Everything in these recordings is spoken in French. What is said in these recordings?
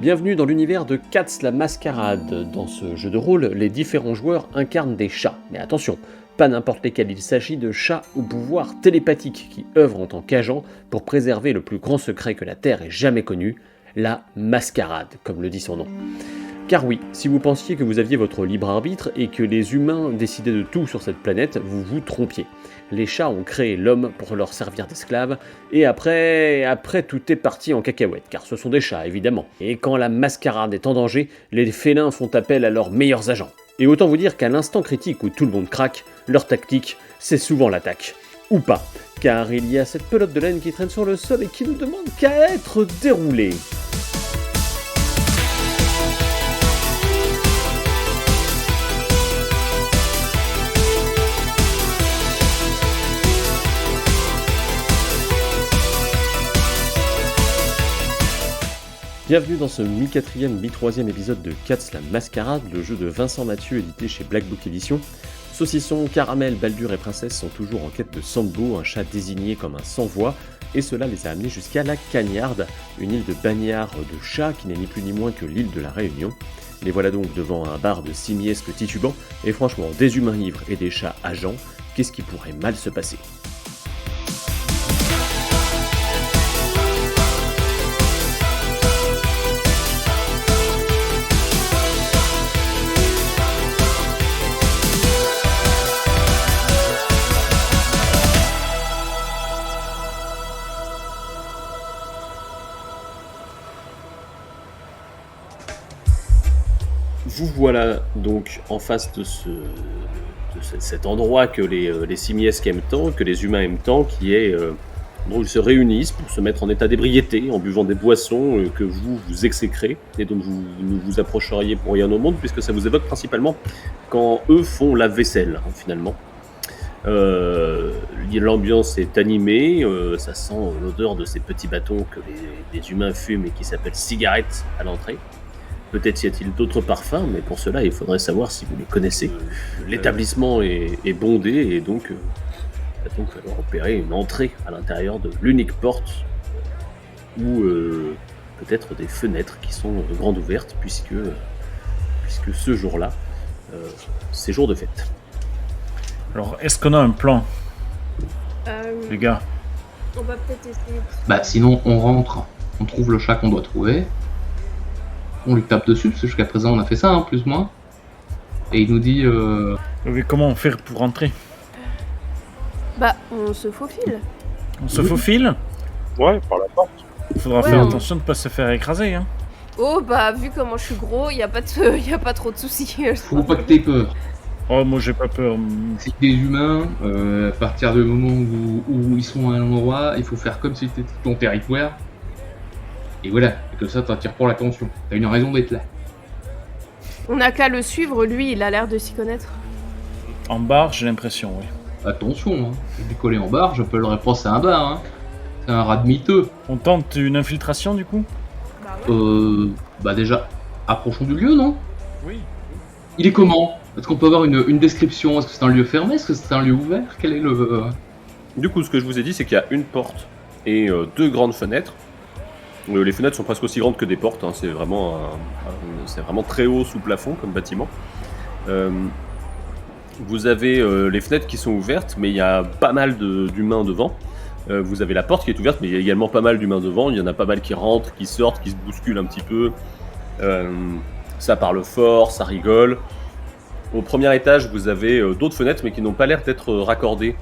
Bienvenue dans l'univers de Cats la Mascarade. Dans ce jeu de rôle, les différents joueurs incarnent des chats. Mais attention, pas n'importe lesquels, il s'agit de chats au pouvoir télépathique qui œuvrent en tant qu'agents pour préserver le plus grand secret que la Terre ait jamais connu, la mascarade, comme le dit son nom. Car oui, si vous pensiez que vous aviez votre libre arbitre et que les humains décidaient de tout sur cette planète, vous vous trompiez. Les chats ont créé l'homme pour leur servir d'esclaves, et après tout est parti en cacahuète, car ce sont des chats évidemment. Et quand la mascarade est en danger, les félins font appel à leurs meilleurs agents. Et autant vous dire qu'à l'instant critique où tout le monde craque, leur tactique, c'est souvent l'attaque. Ou pas, car il y a cette pelote de laine qui traîne sur le sol et qui ne demande qu'à être déroulée. Bienvenue dans ce mi-quatrième, mi-troisième épisode de Cats la Mascarade, le jeu de Vincent Mathieu édité chez Black Book Edition. Saucisson, Caramel, Baldur et Princesse sont toujours en quête de Sambo, un chat désigné comme un sans-voix, et cela les a amenés jusqu'à la Cagnarde, une île de bagnards de chats qui n'est ni plus ni moins que l'île de la Réunion. Les voilà donc devant un bar de simiesques titubants, et franchement, des humains ivres et des chats agents, qu'est-ce qui pourrait mal se passer ? Vous voilà donc en face de cet endroit que les simiesques aiment tant, que les humains aiment tant, qui est dont ils se réunissent pour se mettre en état d'ébriété en buvant des boissons que vous exécrez et dont vous ne vous approcheriez pour rien au monde, puisque ça vous évoque principalement quand eux font la vaisselle, finalement. L'ambiance est animée, ça sent l'odeur de ces petits bâtons que les humains fument et qui s'appellent cigarettes à l'entrée. Peut-être y a-t-il d'autres parfums, mais pour cela, il faudrait savoir si vous les connaissez. L'établissement est bondé et donc il va donc falloir opérer une entrée à l'intérieur de l'unique porte ou peut-être des fenêtres qui sont grandes ouvertes puisque ce jour-là, c'est jour de fête. Alors, est-ce qu'on a un plan, les gars ? On va peut-être essayer. Sinon, on rentre, on trouve le chat qu'on doit trouver. On lui tape dessus, parce que jusqu'à présent on a fait ça, plus ou moins. Et il nous dit... Mais comment faire pour rentrer ? On se faufile. On se faufile ? Ouais, par la porte. Il faudra faire attention de ne pas se faire écraser, hein. Oh vu comment je suis gros, y a pas trop de soucis. Faut pas que t'aies peur. Oh, moi j'ai pas peur. C'est des humains, à partir du moment où ils sont à un endroit, il faut faire comme si c'était ton territoire. Et voilà, et comme ça t'attires pas l'attention. T'as une raison d'être là. On a qu'à le suivre, lui, il a l'air de s'y connaître. En bar, j'ai l'impression, oui. Attention, décoller en bar, je peux le réponse à un bar, C'est un rat de miteux. On tente une infiltration, du coup ? Déjà, approchons du lieu, non ? Oui. Il est comment ? Est-ce qu'on peut avoir une description ? Est-ce que c'est un lieu fermé ? Est-ce que c'est un lieu ouvert ? Quel est le... Du coup, ce que je vous ai dit, c'est qu'il y a une porte et deux grandes fenêtres. Les fenêtres sont presque aussi grandes que des portes, c'est vraiment très haut sous plafond comme bâtiment. Vous avez les fenêtres qui sont ouvertes, mais il y a pas mal d'humains devant. Vous avez la porte qui est ouverte, mais il y a également pas mal d'humains devant. Il y en a pas mal qui rentrent, qui sortent, qui se bousculent un petit peu. Ça parle fort, ça rigole. Au premier étage, vous avez d'autres fenêtres, mais qui n'ont pas l'air d'être raccordées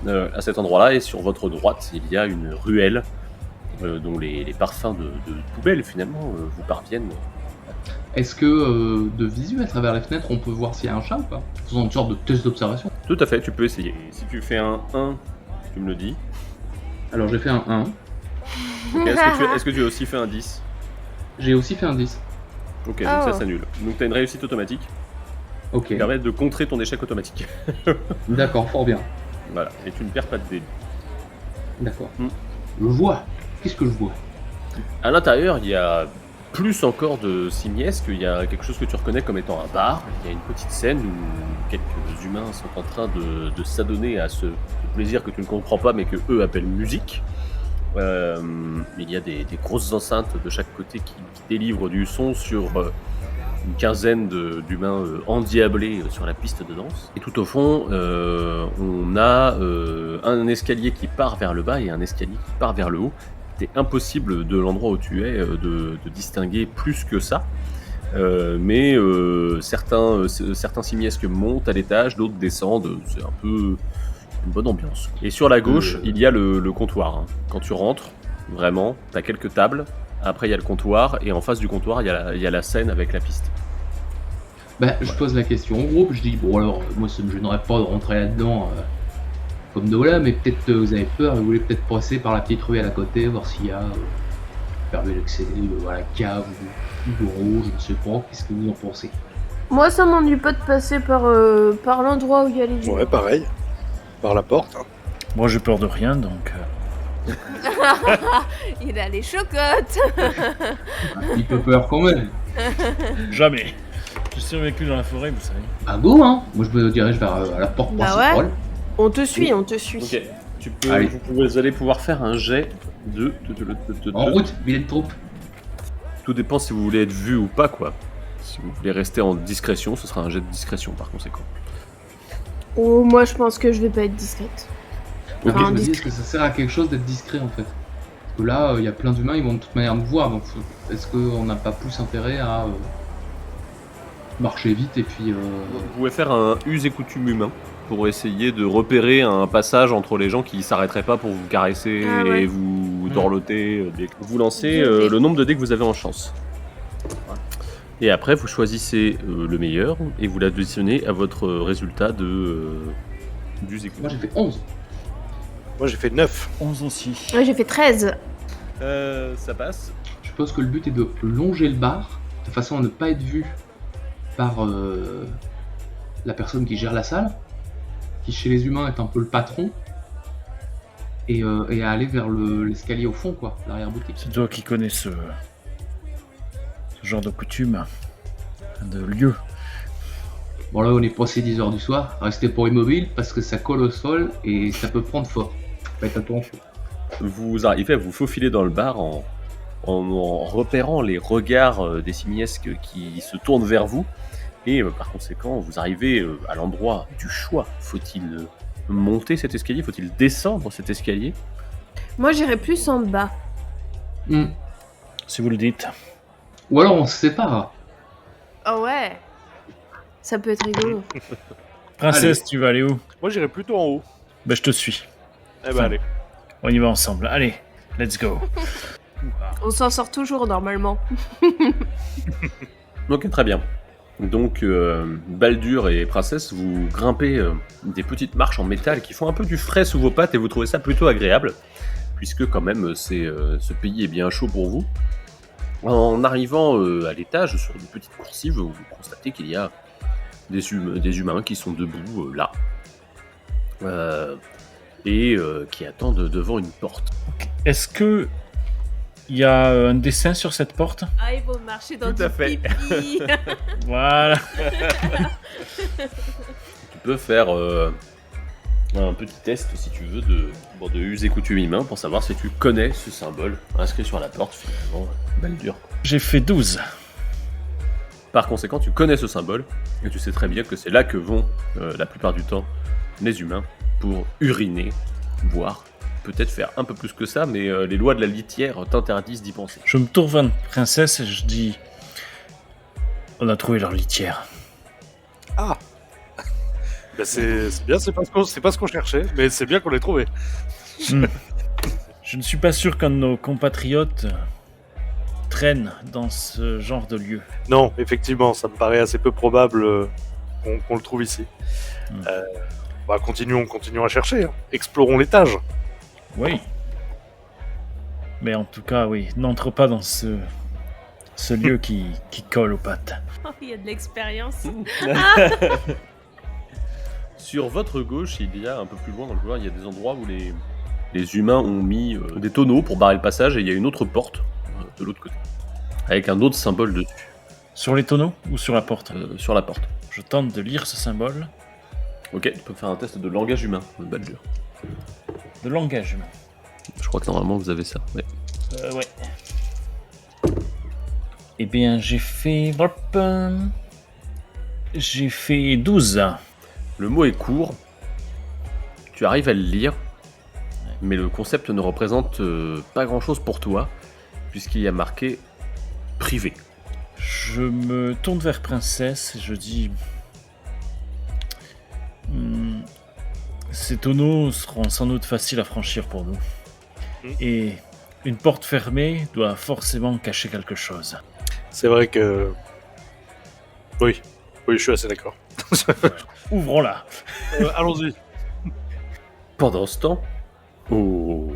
à cet endroit-là. Et sur votre droite, il y a une ruelle dont les parfums de poubelle finalement vous parviennent. Est-ce que de visu à travers les fenêtres on peut voir s'il y a un chat ou pas ? Faisant une sorte de test d'observation. Tout à fait, tu peux essayer. Si tu fais un 1, tu me le dis. Alors j'ai fait un 1. Okay, est-ce que tu as aussi fait un 10 ? J'ai aussi fait un 10. Ok, donc ça s'annule. Donc tu as une réussite automatique. Ok. Qui permet de contrer ton échec automatique. D'accord, fort bien. Voilà, et tu ne perds pas de dés. D'accord. Je vois. Qu'est-ce que je vois ? À l'intérieur, il y a plus encore de simiesques, il y a quelque chose que tu reconnais comme étant un bar. Il y a une petite scène où quelques humains sont en train de s'adonner à ce plaisir que tu ne comprends pas mais que eux appellent musique. Il y a des grosses enceintes de chaque côté qui délivrent du son sur une quinzaine d'humains endiablés sur la piste de danse. Et tout au fond, on a un escalier qui part vers le bas et un escalier qui part vers le haut. C'est impossible de l'endroit où tu es de distinguer plus que ça. Mais certains simiesques montent à l'étage, d'autres descendent. C'est un peu une bonne ambiance. Et sur la gauche, il y a le comptoir. Hein. Quand tu rentres, vraiment, t'as quelques tables. Après, il y a le comptoir. Et en face du comptoir, il y a la scène avec la piste. Je pose la question au groupe. Je dis, bon alors, moi ça me gênerait pas de rentrer là-dedans comme Dola, mais peut-être vous avez peur, vous voulez peut-être passer par la petite ruelle à côté, voir s'il y a permis d'accéder à la cave ou bureau, je ne sais pas. Qu'est-ce que vous en pensez? Moi, ça m'ennuie pas de passer par l'endroit où il y a les gens. Ouais, pareil. Par la porte. Hein. Moi, j'ai peur de rien, donc... Il a les chocottes. Un petit peu peur quand même. Jamais. J'ai survécu dans la forêt, vous savez. Ah go, hein. Moi je me dirige vers la porte principale. Ouais. On te suit. Ok. Allez. Vous allez pouvoir faire un jet de... En route, vilaine troupe. Tout dépend si vous voulez être vu ou pas, quoi. Si vous voulez rester en discrétion, ce sera un jet de discrétion par conséquent. Oh, moi, je pense que je vais pas être discrète. Ok, Enfin, je me dis, est-ce que ça sert à quelque chose d'être discret en fait? Parce que là, il y a plein d'humains, ils vont de toute manière nous voir, donc est-ce qu'on n'a pas plus intérêt à marcher vite et puis... Vous pouvez faire un use et coutume humain pour essayer de repérer un passage entre les gens qui s'arrêteraient pas pour vous caresser et vous dorloter. Vous lancez le nombre de dés que vous avez en chance. Et après, vous choisissez le meilleur et vous l'additionnez à votre résultat d'use et coutume. Moi j'ai fait 11. Moi j'ai fait 9. 11 aussi. Ouais, j'ai fait 13. Ça passe. Je pense que le but est de longer le bar, de façon à ne pas être vu par la personne qui gère la salle, qui chez les humains est un peu le patron, et à aller vers l'escalier au fond, quoi, l'arrière-boutique. C'est toi qui connais ce genre de coutume, de lieu. Bon là on est passé 10h du soir, restez pas immobile parce que ça colle au sol et ça peut prendre fort. Faites attention. Vous arrivez à vous faufiler dans le bar en repérant les regards des simiesques qui se tournent vers vous. Et par conséquent, vous arrivez à l'endroit du choix. Faut-il monter cet escalier? Faut-il descendre cet escalier? Moi, j'irais plus en bas. Si vous le dites. Ou alors on se sépare. Oh ouais. Ça peut être rigolo. Princesse, Allez. tu vas aller où? Moi j'irais plutôt en haut. Bah, je te suis. Eh ben allez. On y va ensemble. Allez, let's go. On s'en sort toujours, normalement. Ok, très bien. Donc, Baldur et Princesse, vous grimpez des petites marches en métal qui font un peu du frais sous vos pattes et vous trouvez ça plutôt agréable, puisque quand même, ce pays est bien chaud pour vous. En arrivant à l'étage, sur une petite coursive, vous constatez qu'il y a des humains qui sont debout là, et qui attendent devant une porte. Est-ce que il y a un dessin sur cette porte? Ah, ils vont marcher dans Tout à du fait. pipi. Voilà. Tu peux faire un petit test, si tu veux, de use et coutume humain pour savoir si tu connais ce symbole inscrit sur la porte, finalement, Baldur. J'ai fait 12. Par conséquent, tu connais ce symbole, et tu sais très bien que c'est là que vont, la plupart du temps, les humains pour uriner, voire peut-être faire un peu plus que ça, mais les lois de la litière t'interdisent d'y penser. Je me tourne vers une princesse et je dis... On a trouvé leur litière. Ah. Ben c'est bien, c'est pas ce qu'on cherchait, mais c'est bien qu'on l'ait trouvé. Je ne suis pas sûr qu'un de nos compatriotes traîne dans ce genre de lieu. Non, effectivement, ça me paraît assez peu probable qu'on le trouve ici. Continuons à chercher. Hein. Explorons l'étage. Oui. Mais en tout cas, oui, n'entre pas dans ce lieu qui colle aux pattes. Oh, il y a de l'expérience. Sur votre gauche, il y a un peu plus loin dans le couloir, il y a des endroits où les humains ont mis des tonneaux pour barrer le passage, et il y a une autre porte de l'autre côté, avec un autre symbole dessus. Sur les tonneaux ou sur la porte? Sur la porte. Je tente de lire ce symbole. Ok, tu peux faire un test de langage humain, Baldur. De langage humain. Je crois que normalement vous avez ça. Ouais. Ouais. Eh bien, j'ai fait... J'ai fait 12. Le mot est court. Tu arrives à le lire, mais le concept ne représente pas grand-chose pour toi, puisqu'il y a marqué privé. Je me tourne vers Princesse et je dis... Ces tonneaux seront sans doute faciles à franchir pour nous. Et une porte fermée doit forcément cacher quelque chose. C'est vrai que... Oui, je suis assez d'accord. Ouvrons-la. Allons-y. Pendant ce temps, au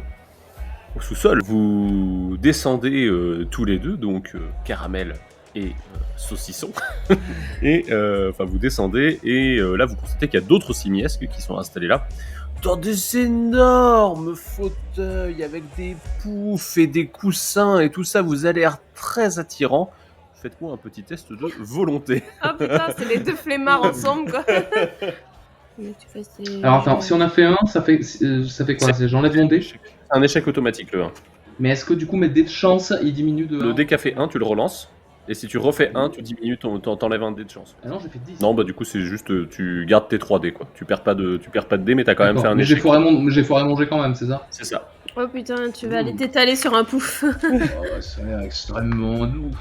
sous-sol, vous descendez tous les deux, donc Caramel et Saucisson, et vous descendez, et là vous constatez qu'il y a d'autres simiesques qui sont installés là, dans des énormes fauteuils avec des poufs et des coussins et tout ça, vous avez l'air très attirant. Faites-moi un petit test de volonté. Ah putain, c'est les deux flemmards ensemble, quoi. Alors attends, si on a fait un, ça fait quoi? J'enlève mon dé. Un échec automatique, le 1. Mais est-ce que du coup mes dés de chance, il diminue de... Le dé qu'a fait 1, tu le relances. Et si tu refais 1, tu diminues, t'enlèves un dé de chance. Ah non, j'ai fait 10. Non, bah du coup, c'est juste, tu gardes tes 3 dés, quoi. Tu perds pas de dés, mais t'as quand même fait un mais échec. j'ai foiré mon jet quand même, c'est ça? C'est ça. Oh putain, tu vas aller t'étaler sur un pouf. Oh, ça a l'air extrêmement doux.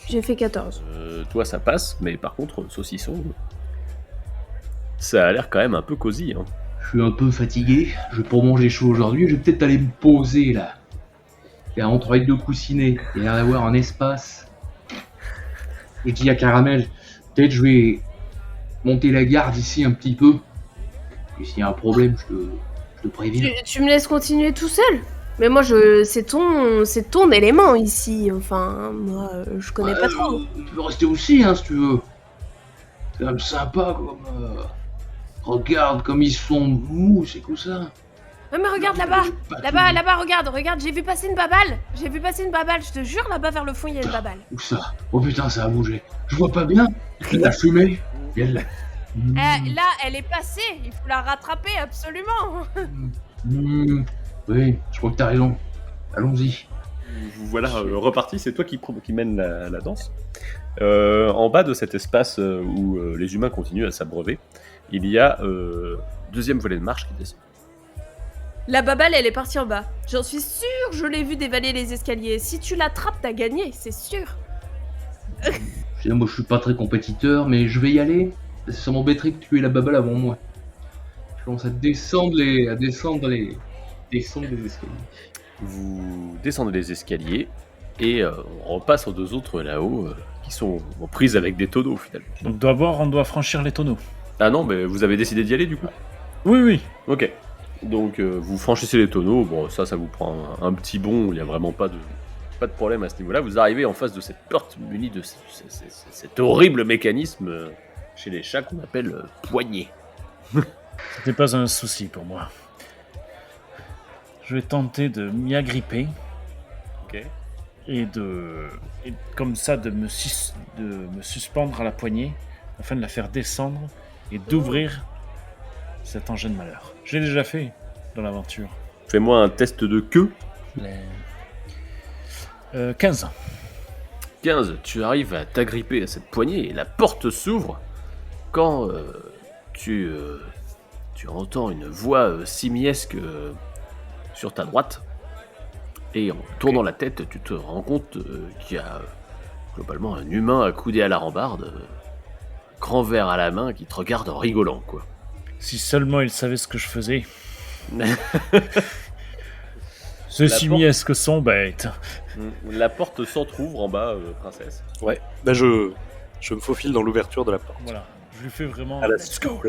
J'ai fait 14. Toi, ça passe, mais par contre, Saucisson, ça a l'air quand même un peu cosy, hein. Je suis un peu fatigué, je vais pas manger chaud aujourd'hui, je vais peut-être aller me poser là. Il y a entre les deux coussinets, il y a l'air d'avoir un espace. Je dis à Caramel, peut-être je vais monter la garde ici un petit peu. Et s'il y a un problème, je te préviens. Tu me laisses continuer tout seul? Mais moi, c'est ton élément ici. Enfin, moi, je connais pas trop. Tu peux rester aussi, hein, si tu veux. C'est quand même sympa, comme... Regarde comme ils sont mous, c'est quoi ça? Ouais, mais regarde là-bas. Là-bas, regarde. J'ai vu passer une babale. Je te jure, là-bas vers le fond, il y a une babale. Où ça? Oh putain, ça a bougé. Je vois pas bien. Il y a de la fumée. Il y a de la... Là, elle est passée. Il faut la rattraper, absolument. Oui, je crois que t'as raison. Allons-y. Vous voilà reparti, c'est toi qui mène la danse. En bas de cet espace où les humains continuent à s'abreuver, il y a deuxième volet de marche qui descend. La babale, elle est partie en bas. J'en suis sûre, je l'ai vue dévaler les escaliers. Si tu l'attrapes, t'as gagné, c'est sûr. Moi, je suis pas très compétiteur, mais je vais y aller. Ça m'embêterait que tu aies la babale avant moi. Je commence à descendre les escaliers. Vous descendez les escaliers et on repasse aux deux autres là-haut qui sont en prise avec des tonneaux finalement. Donc d'abord, on doit franchir les tonneaux. Ah non, mais vous avez décidé d'y aller du coup? Oui. Ok. Donc vous franchissez les tonneaux, bon ça vous prend un petit bond, il n'y a vraiment pas de problème à ce niveau-là. Vous arrivez en face de cette porte munie de cet horrible mécanisme chez les chats qu'on appelle poignée. C'était pas un souci pour moi. Je vais tenter de m'y agripper. Ok. Et comme ça de me suspendre à la poignée afin de la faire descendre et d'ouvrir cet engin de malheur. J'ai déjà fait dans l'aventure. Fais-moi un test de queue. 15. 15, tu arrives à t'agripper à cette poignée et la porte s'ouvre quand tu entends une voix simiesque sur ta droite et en tournant la tête, tu te rends compte qu'il y a globalement un humain accoudé à la rambarde, grand verre à la main qui te regarde en rigolant, quoi. Si seulement il savait ce que je faisais. Ces simiesques sont bêtes. La porte s'entrouvre en bas, princesse. Ouais, bah je me faufile dans l'ouverture de la porte. Voilà, je lui fais vraiment... Let's go.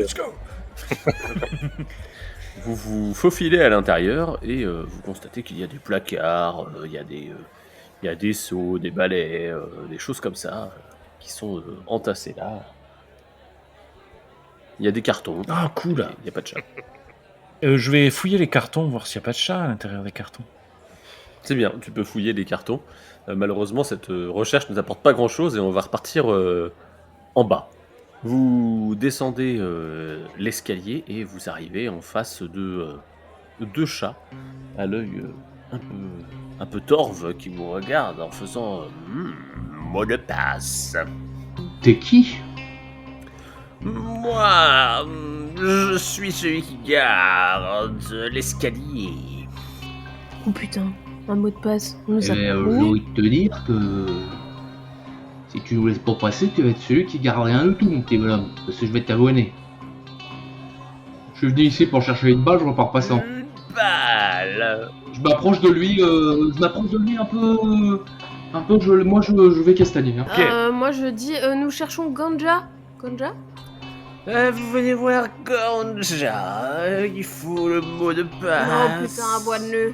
Vous vous faufilez à l'intérieur et vous constatez qu'il y a des placards, il y a des seaux, des balais, des choses comme ça qui sont entassés là. Il y a des cartons. Ah, cool. Il n'y a pas de chat. Je vais fouiller les cartons, voir s'il n'y a pas de chat à l'intérieur des cartons. C'est bien, tu peux fouiller les cartons. Malheureusement, cette recherche ne t'apporte pas grand-chose et on va repartir en bas. Vous descendez l'escalier et vous arrivez en face de 2 chats à l'œil un peu torve qui vous regardent en faisant mot de passe. T'es qui? Moi, je suis celui qui garde l'escalier. Oh putain, un mot de passe. On nous a J'ai pas envie de te dire que si tu nous laisses pas passer, tu vas être celui qui garde rien du tout, mon petit bonhomme. Parce que je vais t'abonner. Je suis venu ici pour chercher une balle, je repars pas sans. Une balle. Je m'approche de lui un peu. Moi je vais castagner. Hein. Ok. Moi je dis, nous cherchons Ganja. Ganja? Vous venez voir Ganja, il faut le mot de Oh passe. putain, un bois de nœud.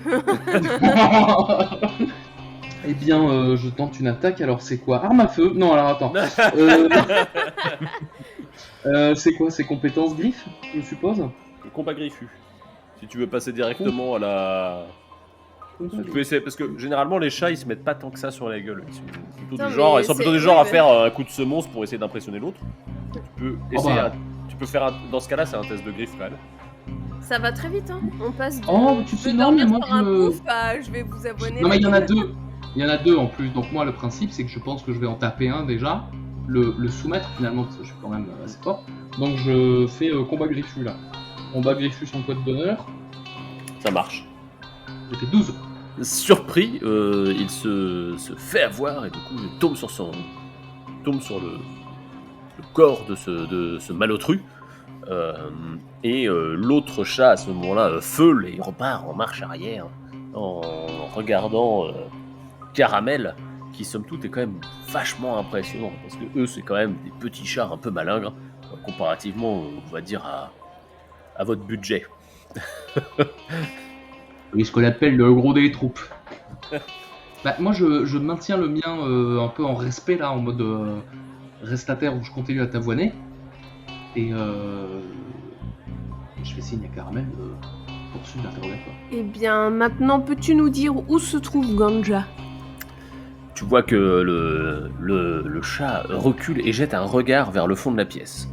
Eh bien, je tente une attaque, alors c'est quoi? Arme à feu? Non, alors attends. C'est quoi? C'est compétences griffe, je suppose? Le combat griffu. Si tu veux passer directement à la... Tu peux essayer, parce que généralement les chats ils se mettent pas tant que ça sur la gueule. Ils sont plutôt Non, du genre, mais ils sont plutôt c'est- du genre oui, à mais- faire un coup de semonce pour essayer d'impressionner l'autre. Tu peux essayer, bah. tu peux faire dans ce cas-là c'est un test de griffe quand même. Ça va très vite, hein. On passe de... Oh, tu de sais, non, mais dormir moi, sur un je- pouf à je vais vous abonner. Non mais il y en a deux. Il y en a deux en plus. Donc moi le principe c'est que je pense que je vais en taper un déjà, le soumettre finalement parce que je suis quand même assez fort. Donc je fais combat griffu là. Combat griffu sans code d'honneur. Ça marche. J'ai fait 12. Surpris, il se fait avoir et du coup il tombe sur le corps de ce malotru. Et l'autre chat à ce moment-là feule et repart en marche arrière en regardant Caramel, qui somme toute est quand même vachement impressionnant parce que eux c'est quand même des petits chats un peu malingres comparativement on va dire à votre budget. Oui, ce qu'on appelle le gros des troupes. Bah, moi je maintiens le mien un peu en respect là, en mode reste à terre où je continue à t'avoiner. Et je fais signe à Caramel de poursuivre l'interrogatoire. Eh bien, maintenant, peux-tu nous dire où se trouve Ganja? Tu vois que le chat recule et jette un regard vers le fond de la pièce.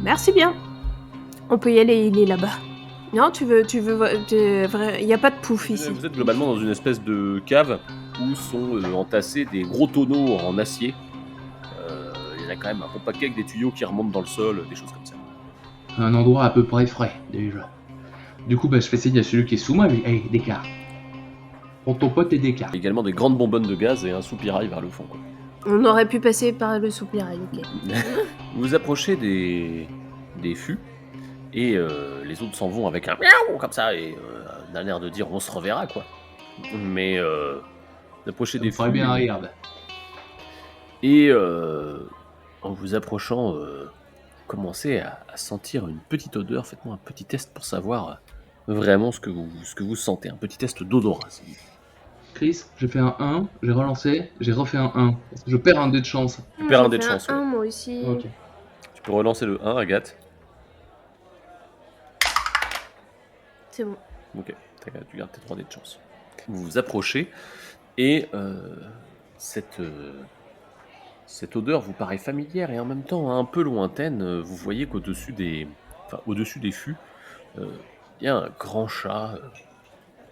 Merci bien. On peut y aller, il est là-bas. Non, tu veux... Il n'y a pas de pouf ici. Vous êtes globalement dans une espèce de cave où sont entassés des gros tonneaux en acier. Il y en a quand même un bon paquet avec des tuyaux qui remontent dans le sol, des choses comme ça. Un endroit à peu près frais déjà. Du coup bah, je fais signe à celui qui est sous moi, mais hey, d'écart. Prends ton pote et d'écart. Il y a également des grandes bonbonnes de gaz et un soupirail vers le fond. Quoi. On aurait pu passer par le soupirail, ok. Vous approchez des fûts et les autres s'en vont avec un miaou comme ça et d'un l'air de dire on se reverra quoi. Mais vous approchez Ça des me ferait fûts bien regarde. et en vous approchant, commencez à sentir une petite odeur. Faites-moi un petit test pour savoir vraiment ce que vous sentez. Un petit test d'odorat. s'il vous plaît. Chris, j'ai fait un 1, j'ai relancé, j'ai refait un 1. Parce que je perds un dé de chance. Tu perds un dé J'ai de fait chance. un Ouais. moi aussi. Ok. Tu peux relancer le 1, Agathe. C'est bon. Ok, tu gardes tes 3 dés de chance. Vous vous approchez et cette odeur vous paraît familière et en même temps un peu lointaine. Vous voyez qu'au-dessus des fûts, il y a un grand chat,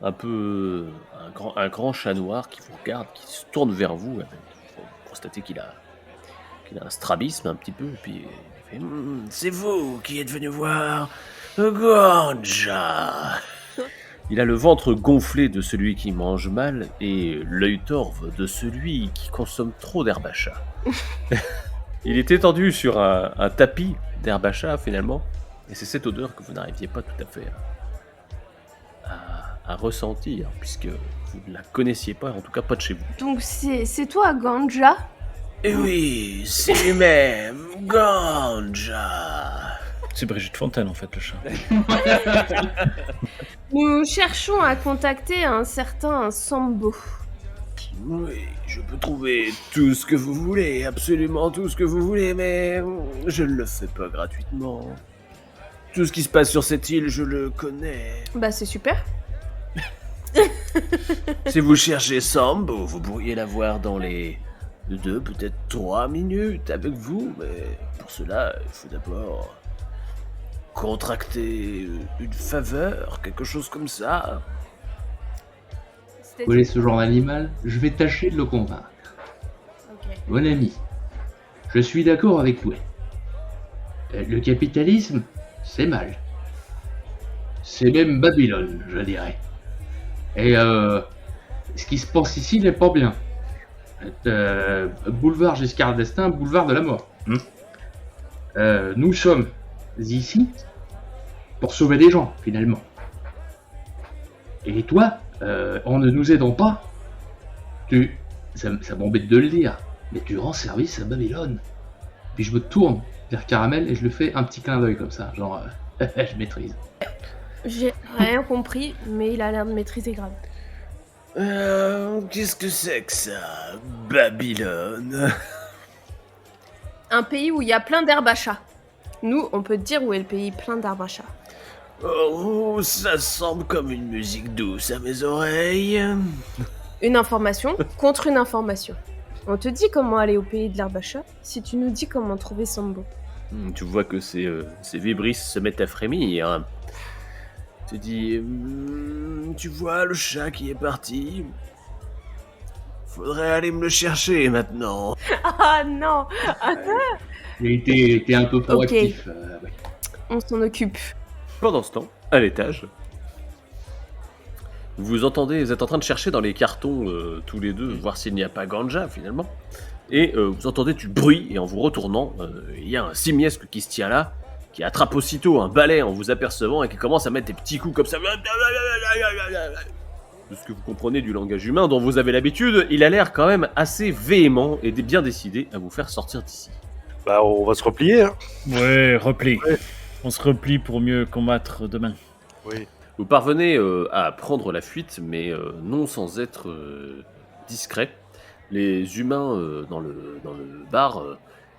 un grand chat noir qui vous regarde, qui se tourne vers vous. Vous constatez qu'il a un strabisme un petit peu, et puis il fait c'est vous qui êtes venu voir Ganja. Il a le ventre gonflé de celui qui mange mal et l'œil torve de celui qui consomme trop d'herbe à chat. Il est étendu sur un tapis d'herbe à chat finalement, et c'est cette odeur que vous n'arriviez pas tout à fait à ressentir, puisque vous ne la connaissiez pas, en tout cas pas de chez vous. Donc c'est toi, Ganja? Et oui, c'est lui-même, Ganja. C'est Brigitte Fontaine en fait, le chat. Nous cherchons à contacter un certain Sambo. Oui, je peux trouver tout ce que vous voulez, absolument tout ce que vous voulez, mais je ne le fais pas gratuitement. Tout ce qui se passe sur cette île, je le connais. Bah c'est super. Si vous cherchez Sambo, vous pourriez l'avoir dans les 2, peut-être 3 minutes avec vous, mais pour cela, il faut d'abord contracter une faveur, quelque chose comme ça. Vous voulez ce genre d'animal? Je vais tâcher de le convaincre. Ok. Mon ami, je suis d'accord avec vous. Le capitalisme, c'est mal. C'est même Babylone, je dirais. Et ce qui se passe ici n'est pas bien. Boulevard Giscard d'Estaing, boulevard de la mort. Nous sommes ici pour sauver des gens, finalement. Et toi, en ne nous aidant pas, ça m'embête de le dire, mais tu rends service à Babylone. Puis je me tourne vers Caramel et je lui fais un petit clin d'œil comme ça, genre je maîtrise. J'ai rien compris, mais il a l'air de maîtriser grave. Qu'est-ce que c'est que ça, Babylone? Un pays où il y a plein d'herbes à chat. Nous, on peut te dire où est le pays plein d'herbes à chat. Oh, ça semble comme une musique douce à mes oreilles. Une information contre une information. On te dit comment aller au pays de l'herbe à chat si tu nous dis comment trouver Sambo. Tu vois que ces vibrisses se mettent à frémir. Tu dis, tu vois le chat qui est parti. Faudrait aller me le chercher maintenant. Ah non. T'es un peu proactif. Ouais. On s'en occupe. Pendant ce temps, à l'étage, vous êtes en train de chercher dans les cartons tous les deux, voir s'il n'y a pas Ganja finalement. Et vous entendez du bruit, et en vous retournant, il y a un simiesque qui se tient là, qui attrape aussitôt un balai en vous apercevant et qui commence à mettre des petits coups comme ça. De ce que vous comprenez du langage humain dont vous avez l'habitude, il a l'air quand même assez véhément et bien décidé à vous faire sortir d'ici. Bah, on va se replier, hein. Ouais, repli. Ouais. On se replie pour mieux combattre demain. Oui. Vous parvenez à prendre la fuite, mais non sans être discret. Les humains dans le bar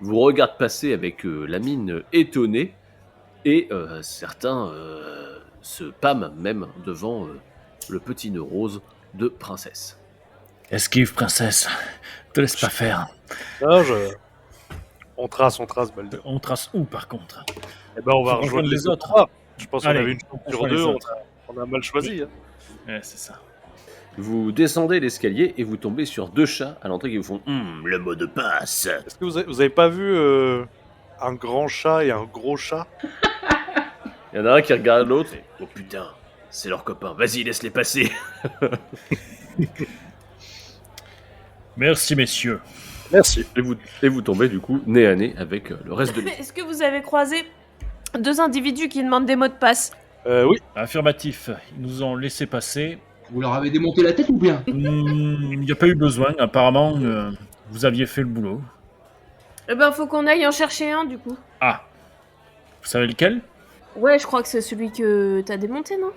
vous regardent passer avec la mine étonnée, et certains se pâment même devant le petit nœud rose de Princesse. Esquive, princesse. Te laisse pas faire. Non, on trace, Baldur. On trace où, par contre? Eh ben, on va Faut rejoindre rejoindre les les autres. autres. Je pense qu'on Allez, avait une chance on sur rejoint les deux, autres. on a mal choisi. Hein. Ouais, c'est ça. Vous descendez l'escalier et vous tombez sur deux chats à l'entrée qui vous font le mot de passe. Est-ce que vous avez pas vu un grand chat et un gros chat? Il y en a un qui regarde l'autre et oh putain, c'est leur copain, vas-y laisse-les passer. Merci, messieurs. Merci. Et vous tombez du coup nez à nez avec le reste de l'équipe. Est-ce que vous avez croisé deux individus qui demandent des mots de passe? Oui. Affirmatif. Ils nous ont laissé passer. Vous leur avez démonté la tête ou bien? Il n'y a pas eu besoin. Apparemment, vous aviez fait le boulot. Eh ben, faut qu'on aille en chercher un, du coup. Ah. Vous savez lequel? Ouais, je crois que c'est celui que t'as démonté, non?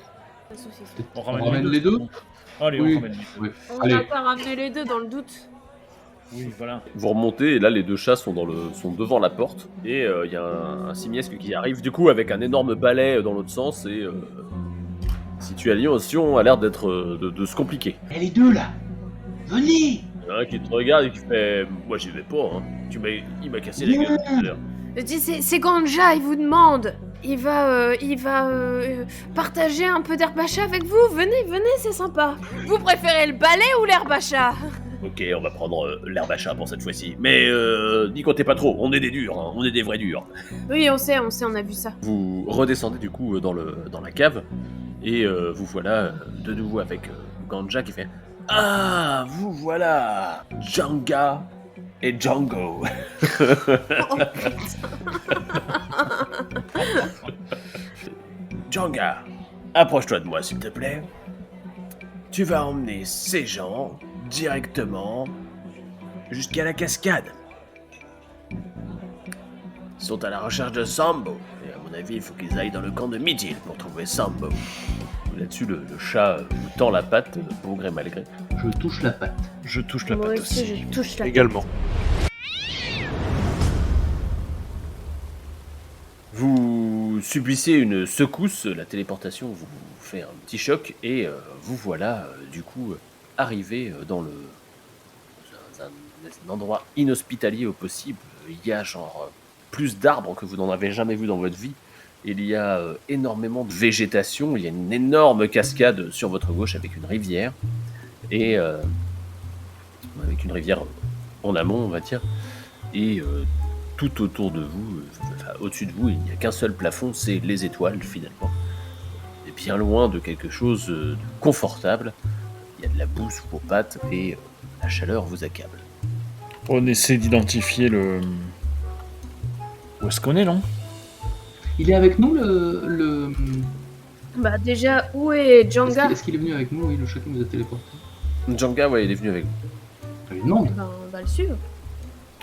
On ramène les deux? Allez, Oui. on ramène les deux. Oui. On Allez. va pas ramener les deux dans le doute. Oui, voilà. Vous remontez et là les deux chats sont devant la porte et il y a un simiesque qui arrive du coup avec un énorme balai dans l'autre sens et situation a l'air d'être de se compliquer. Eh les deux là, venez. Il y en a un qui te regarde et qui fait moi j'y vais pas hein. Il m'a cassé la gueule tout à l'heure. Je dis, c'est Ganja, il vous demande. Il va partager un peu d'herbe à chat avec vous. Venez, c'est sympa. Vous préférez le balai ou l'herbe à chat? Ok, on va prendre l'herbe à chat pour cette fois-ci. Mais n'y comptez pas trop, on est des durs, hein, on est des vrais durs. Oui, on sait, on a vu ça. Vous redescendez du coup dans la cave et vous voilà de nouveau avec Ganja qui fait ah vous voilà Janga et Django. Oh, Janga, approche-toi de moi s'il te plaît. Tu vas emmener ces gens directement jusqu'à la cascade. Ils sont à la recherche de Sambo. Et à mon avis, il faut qu'ils aillent dans le camp de Midil pour trouver Sambo. Là-dessus, le chat vous tend la patte, bon gré mal gré. Je touche la patte. Je touche la moi patte aussi, aussi. je touche la Également. Vous subissez une secousse, la téléportation vous fait un petit choc et vous voilà du coup arrivé dans un endroit inhospitalier au possible. Il y a genre plus d'arbres que vous n'en avez jamais vu dans votre vie. Il y a énormément de végétation, il y a une énorme cascade sur votre gauche avec une rivière, et avec une rivière en amont, on va dire, et tout autour de vous, au-dessus de vous, il n'y a qu'un seul plafond, c'est les étoiles finalement. Et bien loin de quelque chose de confortable, il y a de la boue sous vos pattes et la chaleur vous accable. On essaie d'identifier le... Où est-ce qu'on est, non? Il est avec nous, le... Bah déjà, où est Djanga? Est-ce qu'il est venu avec nous? Oui, le chat qui nous a téléporté. Djanga, ouais, il est venu avec vous. Je lui demande. Ben, on va le suivre.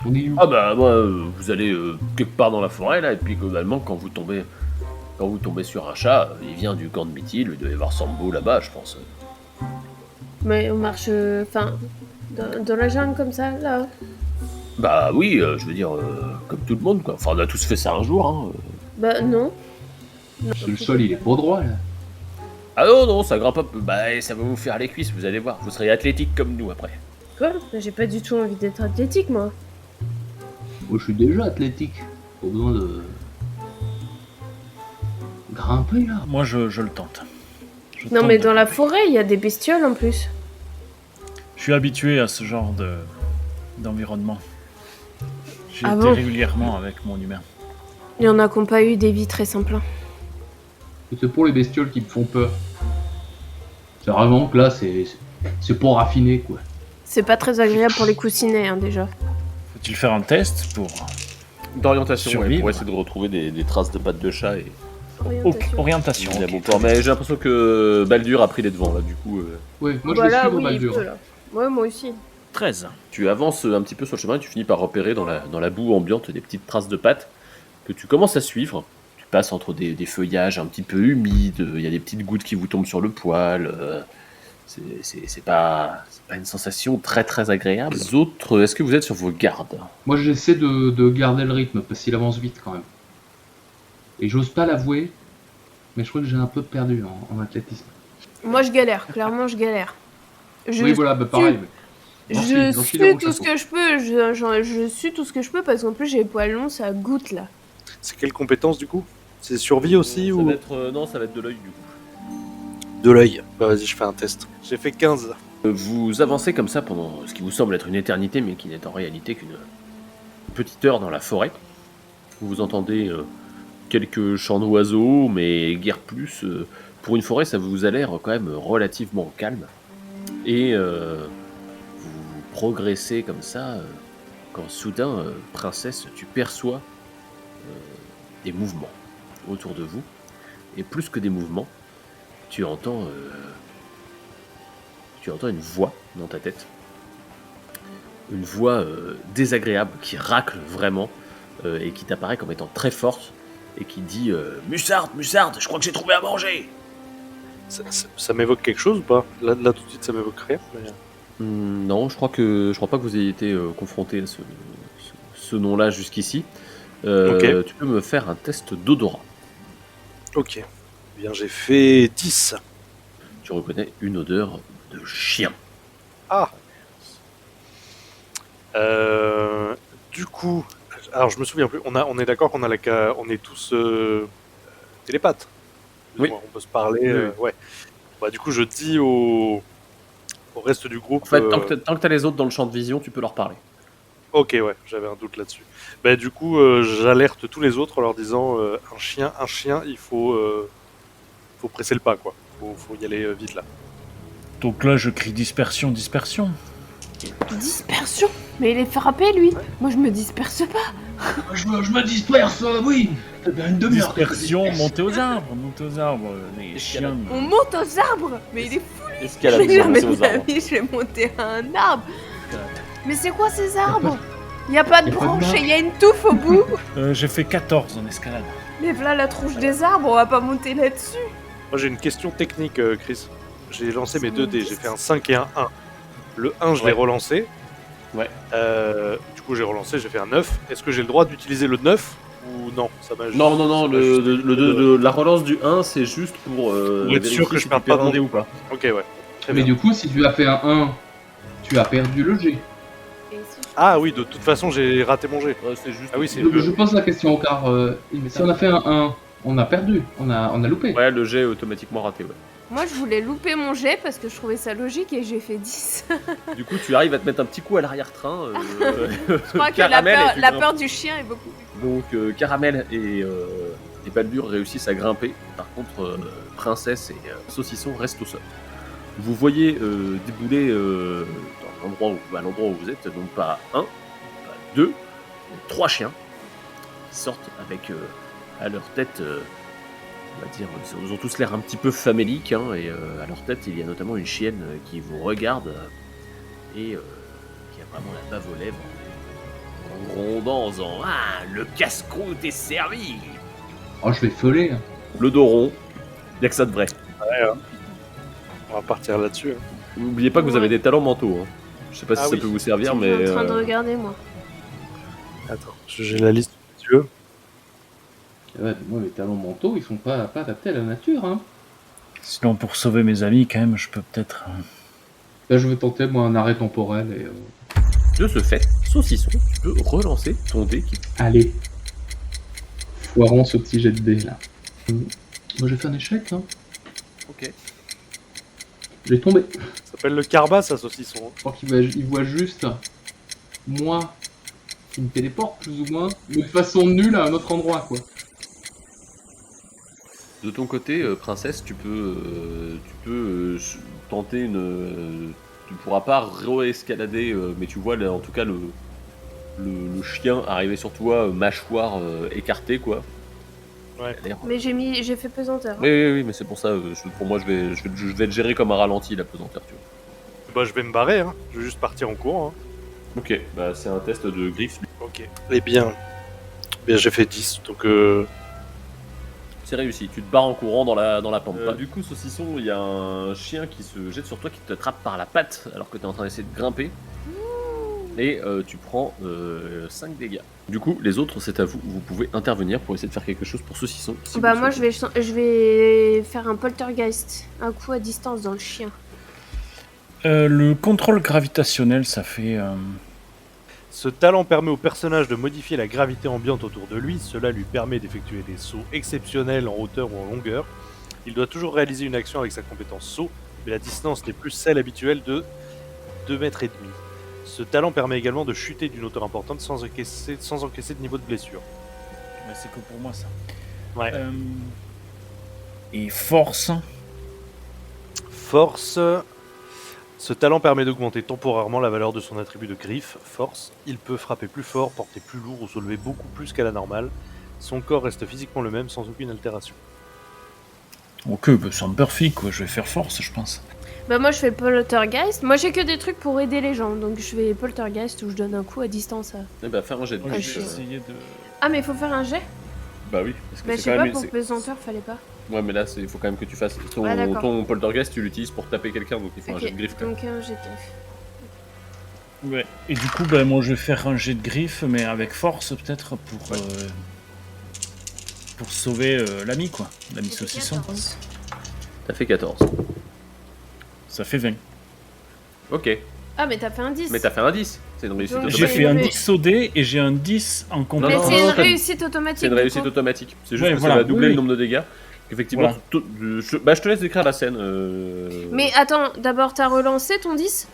On est où? Ah bah moi, vous allez quelque part dans la forêt là, et puis globalement quand vous tombez sur un chat, il vient du camp de Mythil, il doit y avoir Sambo là-bas, je pense. Mais on marche, dans la jungle comme ça, là. Bah oui, je veux dire, comme tout le monde quoi. Enfin, on a tous fait ça un jour. Hein. Bah non. Le sol, il est pas droit, là. Ah non, ça grimpe pas. Bah ça va vous faire les cuisses, vous allez voir. Vous serez athlétique comme nous après. Quoi? J'ai pas du tout envie d'être athlétique, moi. Moi, je suis déjà athlétique. Pas besoin de... grimper, là. Moi, je le tente. Non, mais dans la forêt, il y a des bestioles en plus. Je suis habitué à ce genre d'environnement. J'ai Ah été bon? régulièrement avec mon humain. Il y en a qui n'ont pas eu des vies très simples. C'est pour les bestioles qui me font peur. C'est vraiment que là, c'est pas raffiné, quoi. C'est pas très agréable pour les coussinets, hein, déjà. Faut-il faire un test pour... D'orientation, ouais, Survivre. pour essayer de retrouver des traces de pattes de chat et Orientation. Orientation. il y a ok. mon corps. Mais j'ai l'impression que Baldur a pris les devants là, du coup. Ouais, moi, Voilà, je vais suivre oui, Baldur. peu, là. Ouais, moi aussi. 13. Tu avances un petit peu sur le chemin et tu finis par repérer dans la boue ambiante des petites traces de pattes que tu commences à suivre. Tu passes entre des feuillages un petit peu humides, il y a des petites gouttes qui vous tombent sur le poil. C'est pas une sensation très très agréable. Les autres, est-ce que vous êtes sur vos gardes? Moi, j'essaie de garder le rythme, parce qu'il avance vite, quand même. Et j'ose pas l'avouer, mais je crois que j'ai un peu perdu en athlétisme. Moi, je galère. Clairement, je galère. Oui, voilà, bah pareil. mais- Je J'enfile suis mon tout ce chapeau. que je peux. Je suis tout ce que je peux parce qu'en plus, j'ai les poils longs, ça goutte, là. C'est quelle compétence du coup? C'est survie aussi ça ou va être, non, ça va être de l'œil du coup. de l'œil? Bah vas-y, je fais un test. J'ai fait 15. Vous avancez comme ça pendant ce qui vous semble être une éternité, mais qui n'est en réalité qu'une petite heure dans la forêt. Vous entendez quelques chants d'oiseaux, mais guère plus. Pour une forêt, ça vous a l'air quand même relativement calme. Et vous progressez comme ça, quand soudain, princesse, tu perçois des mouvements autour de vous. Et plus que des mouvements, tu entends une voix dans ta tête. Une voix désagréable qui racle vraiment et qui t'apparaît comme étant très forte et qui dit Mussarde, je crois que j'ai trouvé à manger. Ça m'évoque quelque chose ou pas? Là tout de suite ça m'évoque rien. Mais... Non, je crois pas que vous ayez été confronté à ce nom-là jusqu'ici. Ok. Tu peux me faire un test d'odorat. Ok. Eh bien j'ai fait 10. Tu reconnais une odeur de chien. Ah. Du coup, alors je me souviens plus. On est d'accord qu'on on est tous télépathes. Oui. On peut se parler. Oui. Ouais. Bah du coup je dis au reste du groupe. En fait, tant que t'as les autres dans le champ de vision, tu peux leur parler. Ok, ouais, j'avais un doute là-dessus. Bah du coup j'alerte tous les autres en leur disant un chien, il faut presser le pas quoi. Faut y aller vite là. Donc là, je crie dispersion, dispersion. Dispersion? Mais il est frappé, lui. Moi, je me disperse pas. Je me disperse, oui. Eh bien, une demi-heure. Dispersion, montez aux arbres, les chiens. On monte aux arbres. Mais il est fou. Escalade, Jamais avancez de aux ma arbres. vie, je vais monter à un arbre. Mais c'est quoi ces arbres? Y a pas de Y a pas de branche marche. et y a une touffe au bout. J'ai fait 14 en escalade. Mais voilà la tronche des arbres, on va pas monter là-dessus. Moi j'ai une question technique Chris. J'ai lancé mes 2 dés, j'ai fait un 5 et un 1. Le 1 je l'ai relancé. Ouais. Du coup j'ai relancé, j'ai fait un 9. Est-ce que j'ai le droit d'utiliser le 9 ou non? Ça m'a Non, ça m'a juste- la relance du 1, c'est juste pour être sûr que je si perde tu pas de perdais mon- ou pas. Ok ouais. Très Mais bien. du coup, si tu as fait un 1, tu as perdu le G. Ah oui, de toute façon j'ai raté mon jet. Ouais, c'est juste. Ah oui, c'est Je pose la question car si on a fait un 1 On a perdu, on a loupé. Ouais, le jet est automatiquement raté, ouais. Moi, je voulais louper mon jet parce que je trouvais ça logique et j'ai fait 10. Du coup, tu arrives à te mettre un petit coup à l'arrière-train. Je crois que la peur du chien est beaucoup. Donc, Caramel et Baldur réussissent à grimper. Par contre, Princesse et Saucisson restent au sol. Vous voyez débouler à l'endroit où vous êtes, donc pas un, pas deux, mais 3 chiens qui sortent avec à leur tête, on va dire, ils ont tous l'air un petit peu faméliques, hein, et à leur tête il y a notamment une chienne qui vous regarde et qui a vraiment la bave aux lèvres en grondant en disant « Ah, le casse-croûte est servi !» Oh, je vais feuler. Le dos rond, y'a que ça de vrai. Ouais, hein. On va partir là-dessus. Hein. N'oubliez pas que vous avez des talents mentaux. Hein. Je sais pas si Ah ça oui. peut vous servir, Je mais... suis en train de regarder, moi. Attends, j'ai la liste sous les yeux. Ouais, moi, mes talents mentaux, ils sont pas adaptés à la nature. Hein. Sinon, pour sauver mes amis, quand même, je peux peut-être... Là, je vais tenter, moi, un arrêt temporel. Et, De ce fait, Saucisson, tu peux relancer ton dé qui... Allez. Foirons ce petit jet de dés, là. Moi, j'ai fait un échec, hein. Ok. J'ai tombé. Ça s'appelle le Carba, ça, saucisson. Hein. Je crois qu'il voit juste moi qui me téléporte, plus ou moins, mais de façon nulle à un autre endroit, quoi. De ton côté, Princesse, tu peux tenter une... tu pourras pas re-escalader, mais tu vois là, en tout cas le chien arriver sur toi, mâchoire écartée, quoi. Ouais. L'air- Mais j'ai fait pesanteur. Oui, mais c'est pour ça, pour moi je vais te gérer comme un ralenti la pesanteur, tu vois. Bah, je vais me barrer, hein. Je vais juste partir en courant. Hein. Ok, bah c'est un test de griffe. Ok. Eh bien, j'ai fait 10, donc C'est réussi, tu te barres en courant dans la pampa. Du coup, Saucisson, il y a un chien qui se jette sur toi, qui t'attrape par la patte alors que tu es en train d'essayer de grimper. Et tu prends 5 dégâts. Du coup, les autres, c'est à vous. Vous pouvez intervenir pour essayer de faire quelque chose pour Saucisson. Si Bah vous moi le je vais faire un poltergeist, un coup à distance dans le chien. le contrôle gravitationnel, ça fait... ce talent permet au personnage de modifier la gravité ambiante autour de lui. Cela lui permet d'effectuer des sauts exceptionnels en hauteur ou en longueur. Il doit toujours réaliser une action avec sa compétence saut, mais la distance n'est plus celle habituelle de 2,5 mètres. Ce talent permet également de chuter d'une hauteur importante sans encaisser de niveau de blessure. Bah, c'est que pour moi, ça. Ouais. Et force... Force. Ce talent permet d'augmenter temporairement la valeur de son attribut de griffe, force. Il peut frapper plus fort, porter plus lourd ou soulever beaucoup plus qu'à la normale. Son corps reste physiquement le même sans aucune altération. Ok, bah, c'est un perfect, quoi. Je vais faire force, je pense. Bah moi je fais poltergeist. Moi j'ai que des trucs pour aider les gens, donc je fais poltergeist où je donne un coup à distance. Eh bah, faire un jet de Moi, griffe. je vais essayer de... Ah mais il faut faire un jet. Bah oui, parce que Bah je c'est sais quand pas, même... pour pesanteur fallait pas. Ouais, mais là, il faut quand même que tu fasses... Ah, d'accord. ton poltergeist, tu l'utilises pour taper quelqu'un, donc il faut un Ok, jet de griffe. quand même. donc un jet de griffe. Ouais. Et du coup, bah, moi, je vais faire un jet de griffe, mais avec force, peut-être, pour sauver l'ami, quoi. L'ami J'ai fait saucisson. 14. T'as fait 14. Ça fait 20. Ok. Ah mais t'as fait un 10. Mais t'as fait un 10. C'est une réussite Donc, J'ai automatique. fait un mais- 10 au dé et j'ai un 10 en Mais compétence. non, c'est une t'as- réussite automatique. C'est une du réussite coup. automatique. C'est juste Ouais, que voilà, ça va doubler oui. le nombre de dégâts. Effectivement, Voilà. je te laisse décrire la scène. Mais attends, d'abord t'as relancé ton 10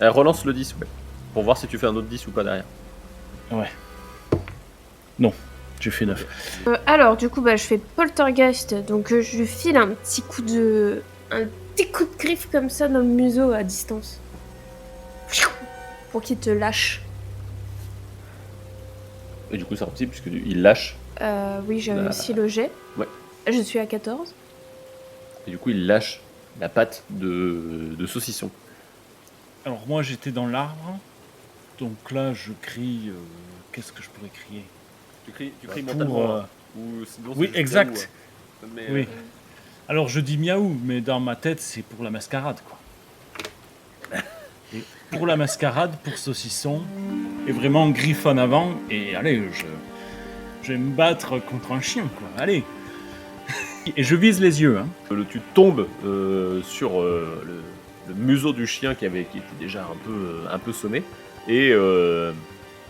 Relance le 10, ouais. Pour voir si tu fais un autre 10 ou pas derrière. J'ai fait 9. Alors du coup bah je fais poltergeist, donc je lui file un petit coup de griffe comme ça dans le museau à distance. Pour qu'il te lâche. Et du coup, c'est repti puisque il lâche. Oui, j'ai Bah, réussi le jet. ouais. Je suis à 14. Et du coup, il lâche la patte de saucisson. Alors, moi, j'étais dans l'arbre. Donc là, je crie... Qu'est-ce que je pourrais crier? Tu cries Pour, mentalement. Ou sinon, c'est oui, juste exact. miaou, hein. Mais, Oui. Alors, je dis miaou, mais dans ma tête, c'est pour la mascarade, quoi. Et pour la mascarade, pour saucisson, et vraiment griffe en avant, et allez, je vais me battre contre un chien, quoi. Allez. Et je vise les yeux, hein. tu tombes sur le museau du chien qui était déjà un peu sommé. Et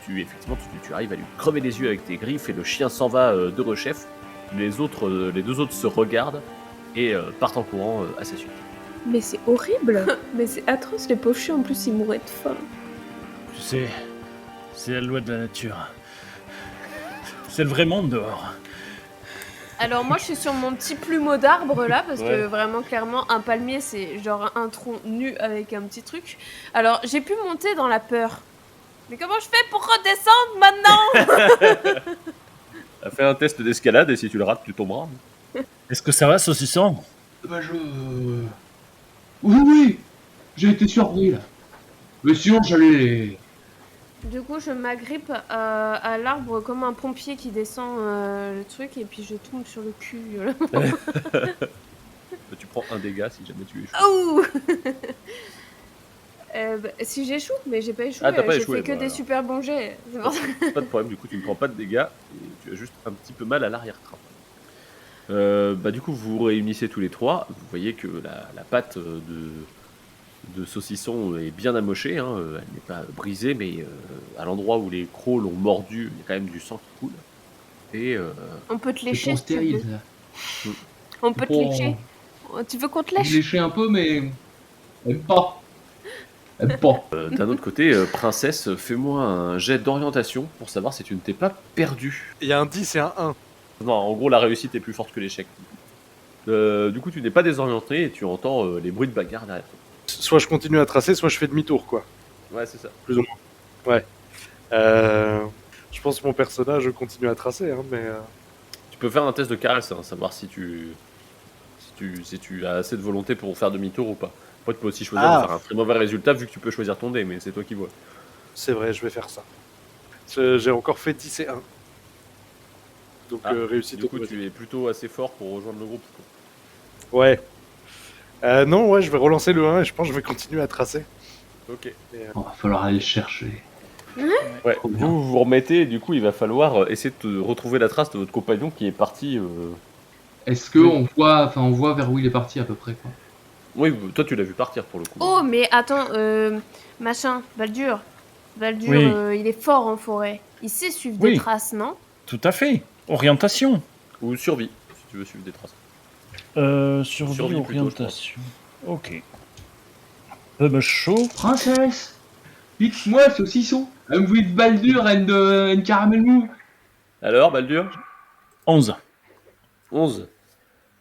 effectivement, tu arrives à lui crever les yeux avec tes griffes et le chien s'en va de rechef. les deux autres se regardent et partent en courant à sa suite. Mais c'est horrible. Mais c'est atroce, les pauvres chiens, en plus, ils mourraient de faim. Tu sais, c'est la loi de la nature. C'est le vrai monde dehors. Alors moi, je suis sur mon petit plumeau d'arbre, là, parce Ouais. que vraiment, clairement, un palmier, c'est genre un tronc nu avec un petit truc. Alors, j'ai pu monter dans la peur. Mais comment je fais pour redescendre maintenant? Fais un test d'escalade et si tu le rates, tu tomberas. Est-ce que ça va, saucisson? Bah oui, j'ai été surpris là. Mais sinon j'allais... Du coup, je m'agrippe à l'arbre comme un pompier qui descend le truc, et puis je tombe sur le cul. Tu prends un dégât si jamais tu échoues. Ouh. Si j'échoue, mais j'ai pas échoué, Ah, t'as pas j'ai échoué, fait que bon, des alors. super bons jets. C'est pour ça. Pas de problème, du coup tu ne prends pas de dégâts et tu as juste un petit peu mal à l'arrière-train. Du coup vous vous réunissez tous les trois, vous voyez que la patte de saucisson est bien amochée, hein, elle n'est pas brisée, mais à l'endroit où les crocs l'ont mordu, il y a quand même du sang qui coule. Et On peut te C'est lécher pas si tu stérile veux. ça. On peut te Bon, lécher. Tu veux qu'on te je lèche? léchais un peu mais... Aime pas. Aime pas. d'un autre côté, princesse, fais-moi un jet d'orientation pour savoir si tu ne t'es pas perdu. Il y a un 10 et un 1. Non, en gros la réussite est plus forte que l'échec. Du coup tu n'es pas désorienté et tu entends les bruits de bagarre derrière toi. Soit je continue à tracer, soit je fais demi-tour, quoi. Ouais, c'est ça. Plus ou moins. Ouais. Je pense que mon personnage continue à tracer, hein, mais... Tu peux faire un test de caresse, hein, savoir si tu as assez de volonté pour faire demi-tour ou pas. Après, tu peux aussi choisir de faire un très mauvais résultat vu que tu peux choisir ton dé, mais c'est toi qui vois. C'est vrai, je vais faire ça. J'ai encore fait 10 et 1. Donc réussite Du coup, automatique. tu es plutôt assez fort pour rejoindre le groupe. Quoi. Ouais. Non, ouais, je vais relancer le 1 et je pense que je vais continuer à tracer. Ok. Bon, va falloir aller le chercher. Ouais, Trop bien. vous vous remettez, et du coup, il va falloir essayer de retrouver la trace de votre compagnon qui est parti. Est-ce que on voit vers où il est parti à peu près quoi? Oui, toi, tu l'as vu partir pour le coup. Oh, mais attends, machin, Baldur. Baldur, Oui. il est fort en forêt. Il sait suivre Oui. des traces, non? Tout à fait. Orientation. Ou survie, si tu veux suivre des traces. Survie, Survie plutôt, orientation. Ok. Me chaud. Princesse, dites-moi saucisson. I'm with Baldur and caramel mou. Alors, Baldur 11. 11.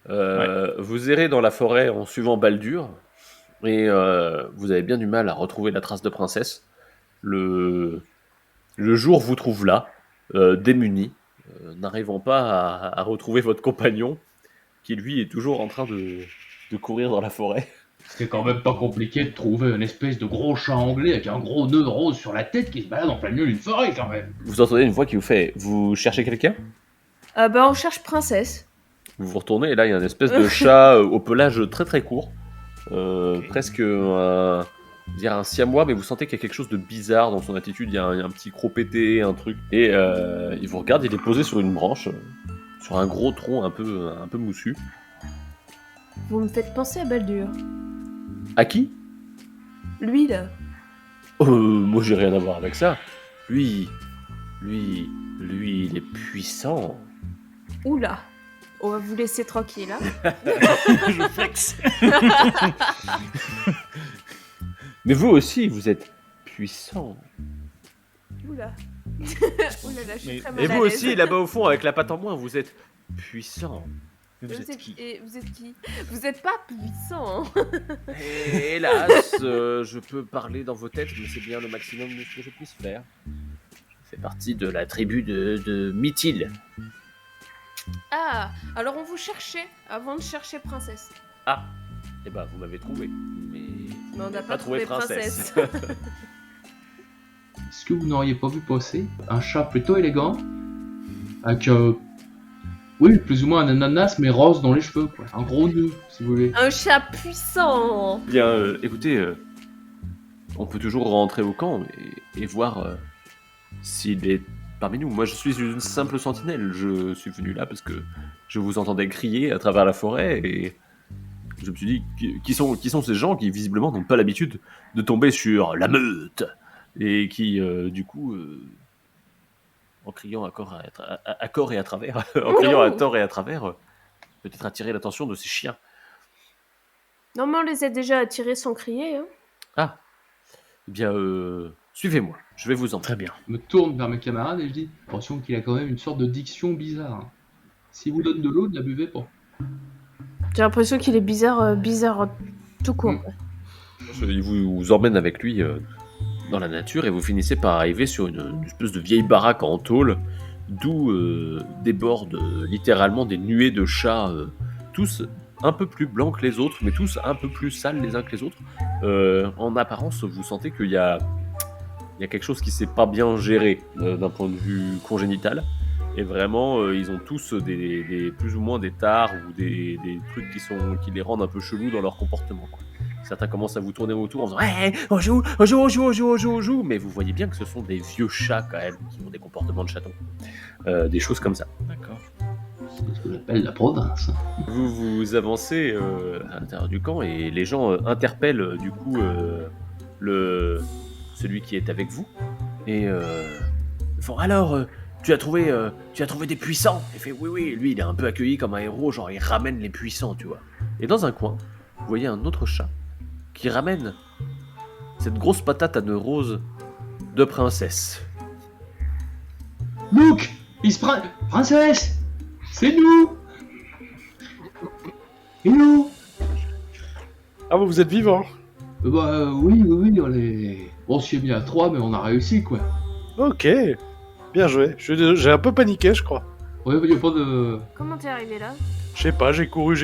Vous errez dans la forêt en suivant Baldur et vous avez bien du mal à retrouver la trace de princesse. Le jour vous trouve là, démuni, n'arrivant pas à retrouver votre compagnon qui lui est toujours en train de courir dans la forêt. C'est quand même pas compliqué de trouver une espèce de gros chat anglais avec un gros nœud rose sur la tête qui se balade en plein milieu d'une forêt quand même. Vous entendez une voix qui vous fait « Vous cherchez quelqu'un ?» On cherche princesse. Vous vous retournez et là il y a une espèce de chat au pelage très très court, presque un siamois, mais vous sentez qu'il y a quelque chose de bizarre dans son attitude. Il y a un petit croc pété, un truc, et il vous regarde. Il est posé sur une branche, sur un gros tronc un peu moussu. Vous me faites penser à Baldur. À qui? Lui, là. Moi j'ai rien à voir avec ça. Lui, il est puissant. Oula. On va vous laisser tranquille, hein. Je flex. Mais vous aussi, vous êtes puissant. Oula. Oula, là, je suis Mais- très mal Et à vous l'aise. aussi, là-bas au fond, avec la patte en moins, vous êtes puissant. Vous êtes qui? Et vous êtes qui? Vous êtes pas puissant, hein. Et hélas, je peux parler dans vos têtes, mais c'est bien le maximum de ce que je puisse faire. Je fais partie de la tribu de Mythil. Ah, alors on vous cherchait avant de chercher princesse. Ah, et ben vous m'avez trouvé, mais Mais on n'a pas trouvé princesse. Est-ce que vous n'auriez pas vu passer un chat plutôt élégant avec oui, plus ou moins un ananas mais rose dans les cheveux quoi. Un gros nœud si vous voulez. Un chat puissant. Bien, écoutez, on peut toujours rentrer au camp et voir s'il est parmi nous. Moi, je suis une simple sentinelle. Je suis venu là parce que je vous entendais crier à travers la forêt et je me suis dit qui sont ces gens qui visiblement n'ont pas l'habitude de tomber sur la meute et qui du coup en criant à corps et à travers, en criant à tort et à travers, peut-être attirer l'attention de ces chiens. Non, mais on les a déjà attirés sans crier. Hein. Ah, eh bien, suivez-moi, je vais vous Très emmener. bien. Je me tourne vers mes camarades et je dis attention qu'il a quand même une sorte de diction bizarre. Hein. S'il vous donne de l'eau, ne la buvez pas. J'ai l'impression qu'il est bizarre tout court. Mm. quoi. Il vous emmène avec lui dans la nature et vous finissez par arriver sur une espèce de vieille baraque en tôle d'où débordent littéralement des nuées de chats, tous un peu plus blancs que les autres, mais tous un peu plus sales les uns que les autres. En apparence, vous sentez qu'il y a quelque chose qui s'est pas bien géré d'un point de vue congénital. Et vraiment, ils ont tous des plus ou moins des tares ou des trucs qui les rendent un peu chelous dans leur comportement. Quoi. Certains commencent à vous tourner autour en faisant hey, on joue. Mais vous voyez bien que ce sont des vieux chats quand même qui ont des comportements de chatons. Des choses comme ça. D'accord. C'est ce que j'appelle la province. Vous avancez à l'intérieur du camp et les gens interpellent du coup celui qui est avec vous et ils font alors tu as trouvé des puissants. Il fait oui, lui il est un peu accueilli comme un héros, genre il ramène les puissants, tu vois. Et dans un coin, vous voyez un autre chat qui ramène cette grosse patate à nœud rose de princesse. Look, princesse, c'est nous. Et nous? Ah, vous êtes vivant? Bah oui, on est... On s'y est mis à 3, mais on a réussi, quoi. Ok, bien joué. J'ai un peu paniqué, je crois. Ouais, y a pas de... Comment t'es arrivé là? Je sais pas, j'ai couru,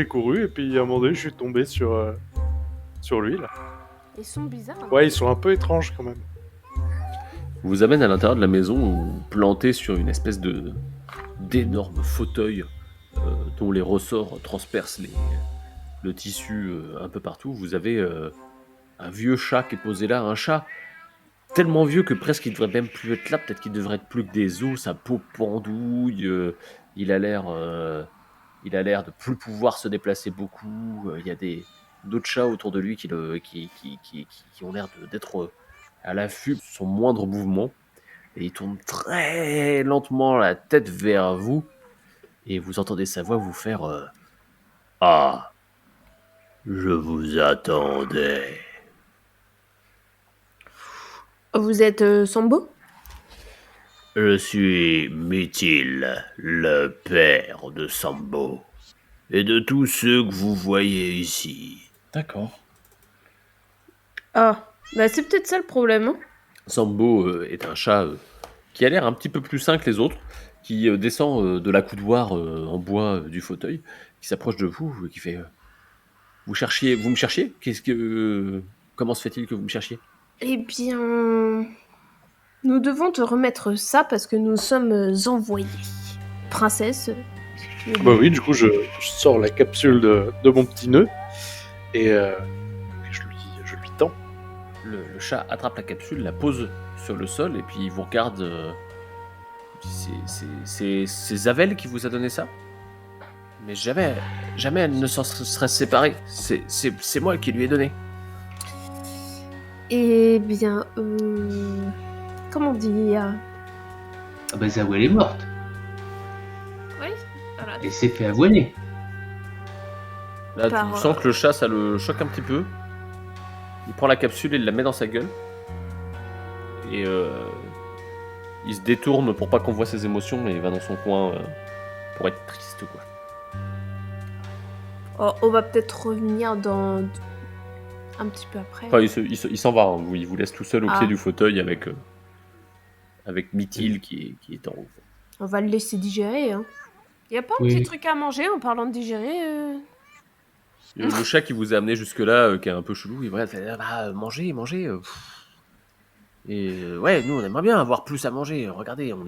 et puis à un moment donné, je suis tombé sur lui, là. Ils sont bizarres. Ouais, ils sont un peu étranges, quand même. Vous amène à l'intérieur de la maison, planté sur une espèce d'énorme fauteuil dont les ressorts transpercent le tissu un peu partout. Vous avez un vieux chat qui est posé là, un chat tellement vieux que presque il devrait même plus être là, peut-être qu'il devrait être plus que des os, sa peau pendouille, il a l'air de plus pouvoir se déplacer beaucoup, il y a d'autres chats autour de lui qui ont l'air d'être à l'affût de son moindre mouvement, et il tourne très lentement la tête vers vous, et vous entendez sa voix vous faire Ah, je vous attendais. Vous êtes Sambo? Je suis Mythil, le père de Sambo, et de tous ceux que vous voyez ici. D'accord. Ah, bah c'est peut-être ça le problème. Hein. Sambo est un chat qui a l'air un petit peu plus sain que les autres, qui descend de la coudoir en bois du fauteuil, qui s'approche de vous, qui fait vous me cherchiez? Comment se fait-il que vous me cherchiez? Eh bien, nous devons te remettre ça parce que nous sommes envoyés. Princesse, si tu veux. Bah oui, du coup, je sors la capsule de mon petit nœud, et je lui tends. Le chat attrape la capsule, la pose sur le sol, et puis il vous regarde. C'est Zavel qui vous a donné ça? Mais jamais elle ne s'en serait séparée. C'est moi qui lui ai donné. Eh bien, comment dire? Ah bah Zawel est morte. Oui, voilà. Elle s'est fait avoiner. Là, Par, tu sens que le chat, ça le choque un petit peu. Il prend la capsule et il la met dans sa gueule. Et il se détourne pour pas qu'on voit ses émotions et il va dans son coin pour être triste, quoi. Oh, on va peut-être revenir dans un petit peu après. Enfin, il s'en va, hein. Il vous laisse tout seul au pied Ah. du fauteuil avec Mythil qui est en haut. On va le laisser digérer. Hein. Y a pas un Oui. petit truc à manger en parlant de digérer Le chat qui vous a amené jusque-là, qui est un peu chelou, il fait manger. Et ouais, nous on aimerait bien avoir plus à manger. Regardez, on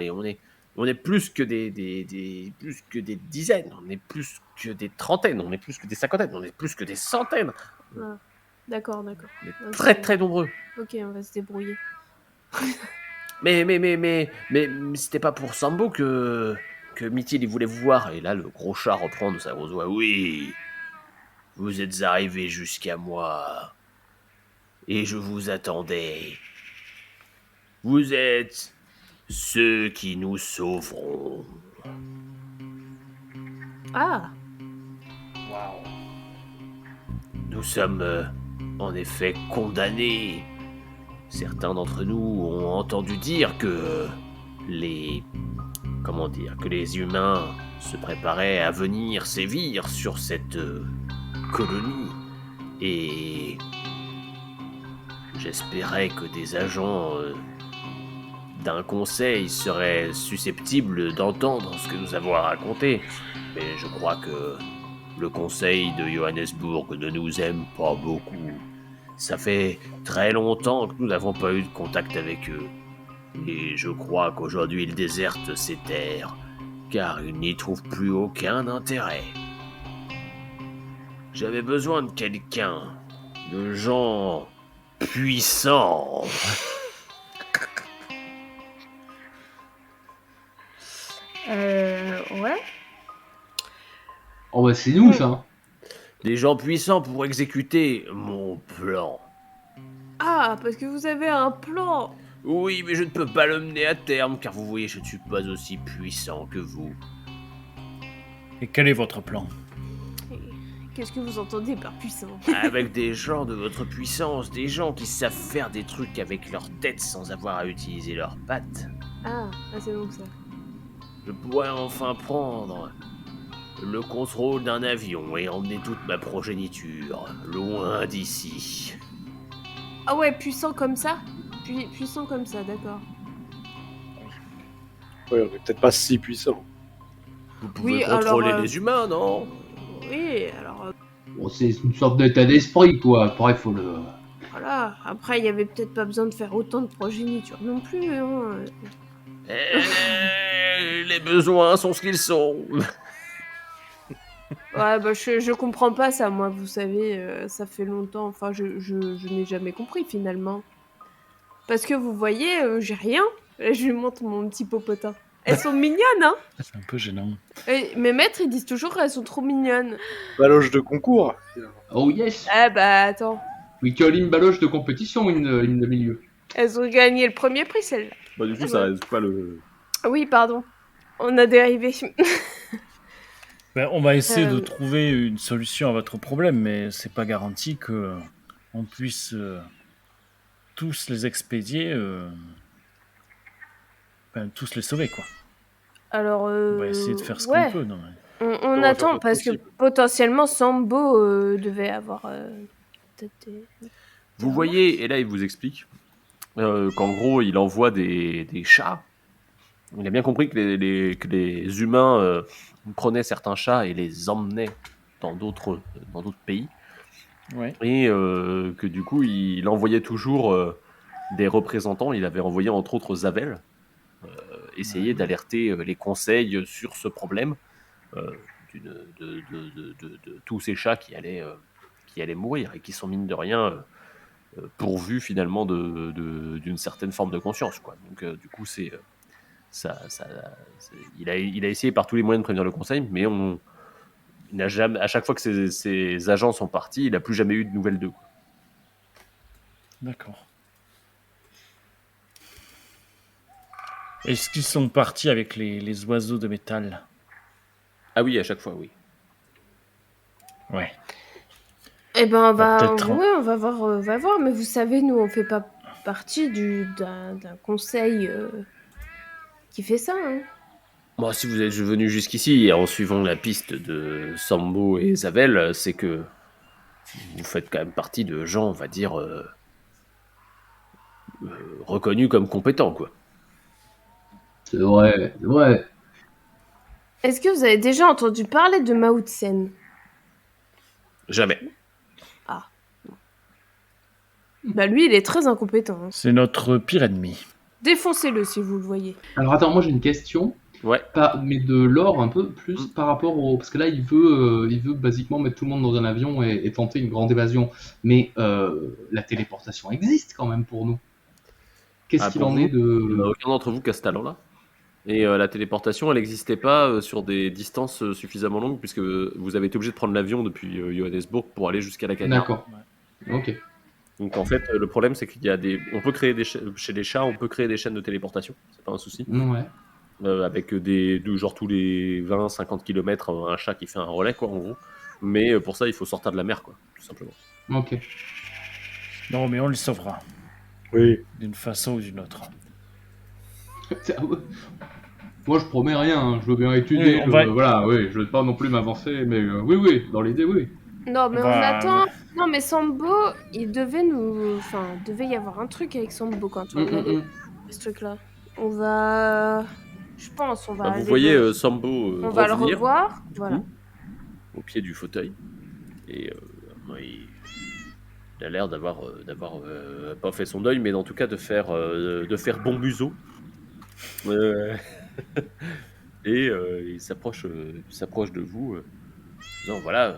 est plus que plus que des dizaines, on est plus que des trentaines, on est plus que des cinquantaines, on est plus que des centaines. D'accord. On est Ok. très très nombreux. Ok, on va se débrouiller. Mais c'était pas pour Sambo que Mythil il voulait vous voir. Et là, le gros chat reprend de sa grosse voix. Oui, vous êtes arrivés jusqu'à moi. Et je vous attendais. Vous êtes ceux qui nous sauveront. Ah, Nous sommes en effet condamnés. Certains d'entre nous ont entendu dire que que les humains se préparaient à venir sévir sur cette colonie. Et j'espérais que des agents d'un conseil seraient susceptibles d'entendre ce que nous avons à raconter. Mais je crois que le conseil de Johannesburg ne nous aime pas beaucoup. Ça fait très longtemps que nous n'avons pas eu de contact avec eux. Et je crois qu'aujourd'hui ils désertent ces terres, car ils n'y trouvent plus aucun intérêt. J'avais besoin de quelqu'un, de gens puissants. Ouais. Oh bah c'est nous ça. Des gens puissants pour exécuter mon plan. Ah, parce que vous avez un plan. Oui, mais je ne peux pas le mener à terme, car vous voyez, je ne suis pas aussi puissant que vous. Et quel est votre plan? Qu'est-ce que vous entendez par puissant? Avec des gens de votre puissance, des gens qui savent faire des trucs avec leur tête sans avoir à utiliser leurs pattes. Ah, c'est donc ça. Je pourrais enfin prendre le contrôle d'un avion et emmener toute ma progéniture loin d'ici. Ah ouais, puissant comme ça? Puissant comme ça, d'accord. Ouais, on est peut-être pas si puissant. Vous pouvez Oui, contrôler alors, les humains, non? Oui, alors Bon, c'est une sorte d'état d'esprit quoi. Après faut le. voilà. Après, il y avait peut-être pas besoin de faire autant de progéniture non plus. Hein. Les besoins sont ce qu'ils sont. Ouais, bah je comprends pas ça, moi, vous savez, ça fait longtemps. Enfin, je n'ai jamais compris finalement. Parce que vous voyez, j'ai rien. Là, je lui montre mon petit popotin. Elles sont mignonnes, hein? C'est un peu gênant. Et mes maîtres, ils disent toujours qu'elles sont trop mignonnes. Baloche de concours. Oh yes. Ah bah attends. We call une baloche de compétition, une de milieu. Elles ont gagné le premier prix, celle-là. Bah, du coup, ça reste pas le. Oui, pardon. On a dérivé. Ben, on va essayer de Euh. trouver une solution à votre problème, mais c'est pas garanti que on puisse tous les expédier, tous les sauver, quoi. Alors, On va essayer de faire ce ouais. qu'on peut. Non, mais... On On va attend faire le parce que possible. potentiellement Sambo devait avoir peut-être des... Vous voyez, et là, il vous explique qu'en gros, il envoie des chats. Il a bien compris que les humains prenaient certains chats et les emmenaient dans d'autres pays. Ouais. Et que du coup, il envoyait toujours des représentants. Il avait envoyé entre autres Zavel, essayer d'alerter les conseils sur ce problème de tous ces chats qui allaient mourir et qui sont mine de rien pourvus finalement d'une certaine forme de conscience, quoi. Donc du coup, il a essayé par tous les moyens de prévenir le conseil, mais il n'a jamais, à chaque fois que ses agents sont partis, il n'a plus jamais eu de nouvelles d'eux, quoi. D'accord. Est-ce qu'ils sont partis avec les oiseaux de métal? Ah oui, à chaque fois, oui. Ouais. Eh ben, on va voir. Mais vous savez, nous, on fait pas partie d'un conseil qui fait ça. Hein. Bon, si vous êtes venu jusqu'ici en suivant la piste de Sambo et Zavel, c'est que vous faites quand même partie de gens, on va dire, reconnus comme compétents, quoi. C'est vrai, c'est vrai. Est-ce que vous avez déjà entendu parler de Mao Tse? Jamais. Bah lui, il est très incompétent. Hein. C'est notre pire ennemi. Défoncez-le si vous le voyez. Alors attends, moi j'ai une question. Ouais. Mais de l'or un peu plus par rapport au... Parce que là, il veut basiquement mettre tout le monde dans un avion et tenter une grande évasion. Mais la téléportation existe quand même pour nous. Qu'est-ce qu'il pour en vous, est il n'y en a de... aucun d'entre vous qui a ce talent-là. Et la téléportation, elle n'existait pas sur des distances suffisamment longues, puisque vous avez été obligé de prendre l'avion depuis Johannesburg pour aller jusqu'à la Cagnard. D'accord. Ok. Donc en fait, le problème, c'est qu'il y a on peut créer chez les chats, on peut créer des chaînes de téléportation, c'est pas un souci. Ouais. Avec genre tous les 20-50 km, un chat qui fait un relais, quoi, en gros. Mais pour ça, il faut sortir de la mer, quoi, tout simplement. Ok. Non, mais on le sauvera. Oui. D'une façon ou d'une autre. Moi, je promets rien, hein. Je veux bien étudier. Oui, on va- Voilà, oui, je veux pas non plus m'avancer, mais oui, dans l'idée, oui. Non, mais on Bah, attend. Non, mais Sambo, devait y avoir un truc avec Sambo quand on allait ce truc-là. On va. Je pense, on va. Vous aller voyez le- Sambo On va le revenir, revoir. du Voilà. coup, au pied du fauteuil. Et il a l'air d'avoir pas fait son deuil, mais en tout cas de faire bon museau. Et il s'approche de vous, disant voilà,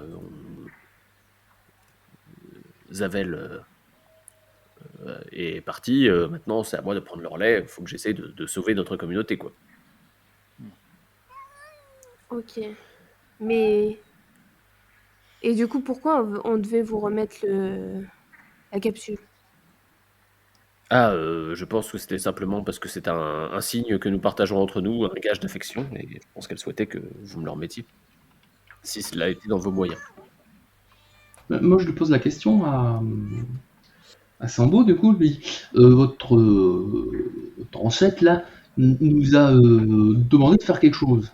Zavel est parti, maintenant c'est à moi de prendre le relais, il faut que j'essaye de sauver notre communauté, quoi. Ok. Mais. Et du coup, pourquoi on devait vous remettre la capsule? Ah, je pense que c'était simplement parce que c'est un signe que nous partageons entre nous, un gage d'affection, et je pense qu'elle souhaitait que vous me le remettiez, si cela était dans vos moyens. Moi, je lui pose la question à Sambo, du coup, lui. Votre ancêtre, là, nous a demandé de faire quelque chose.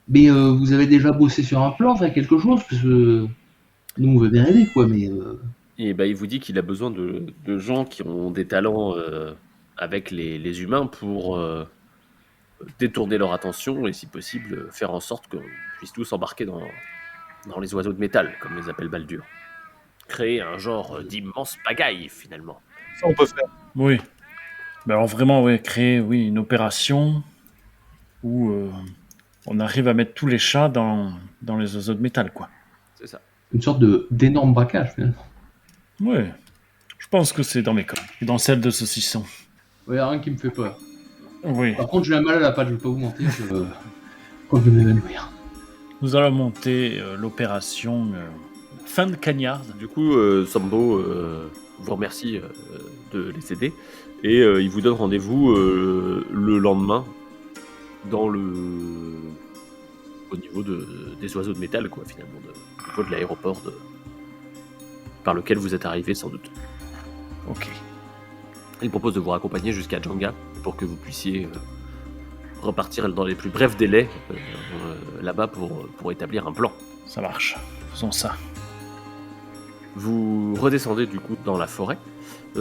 Mais vous avez déjà bossé sur un plan, faire quelque chose, parce que nous, on veut bien aider, quoi, mais... Et il vous dit qu'il a besoin de gens qui ont des talents avec les humains pour détourner leur attention et, si possible, faire en sorte qu'on puisse tous embarquer dans les oiseaux de métal, comme les appelle Baldur. Créer un genre d'immense pagaille, finalement. Ça, on peut faire. Oui. Mais alors vraiment, créer une opération où on arrive à mettre tous les chats dans les oiseaux de métal, quoi. C'est ça. Une sorte d'énorme braquage, finalement. Oui. Je pense que c'est dans mes cordes. Et dans celle de saucisson. Il n'y a rien qui me fait peur. Oui. Par contre, j'ai un mal à la patte, je vais pas vous mentir, je crois que je vais m'évanouir. Nous allons monter l'opération fin de cagnard. Du coup, Sambo vous remercie de les aider et il vous donne rendez-vous le lendemain au niveau des oiseaux de métal, quoi, finalement, au niveau de l'aéroport par lequel vous êtes arrivé, sans doute. Ok. Il propose de vous raccompagner jusqu'à Janga pour que vous puissiez repartir dans les plus brefs délais là-bas pour établir un plan. Ça marche. Faisons ça. Vous redescendez du coup dans la forêt,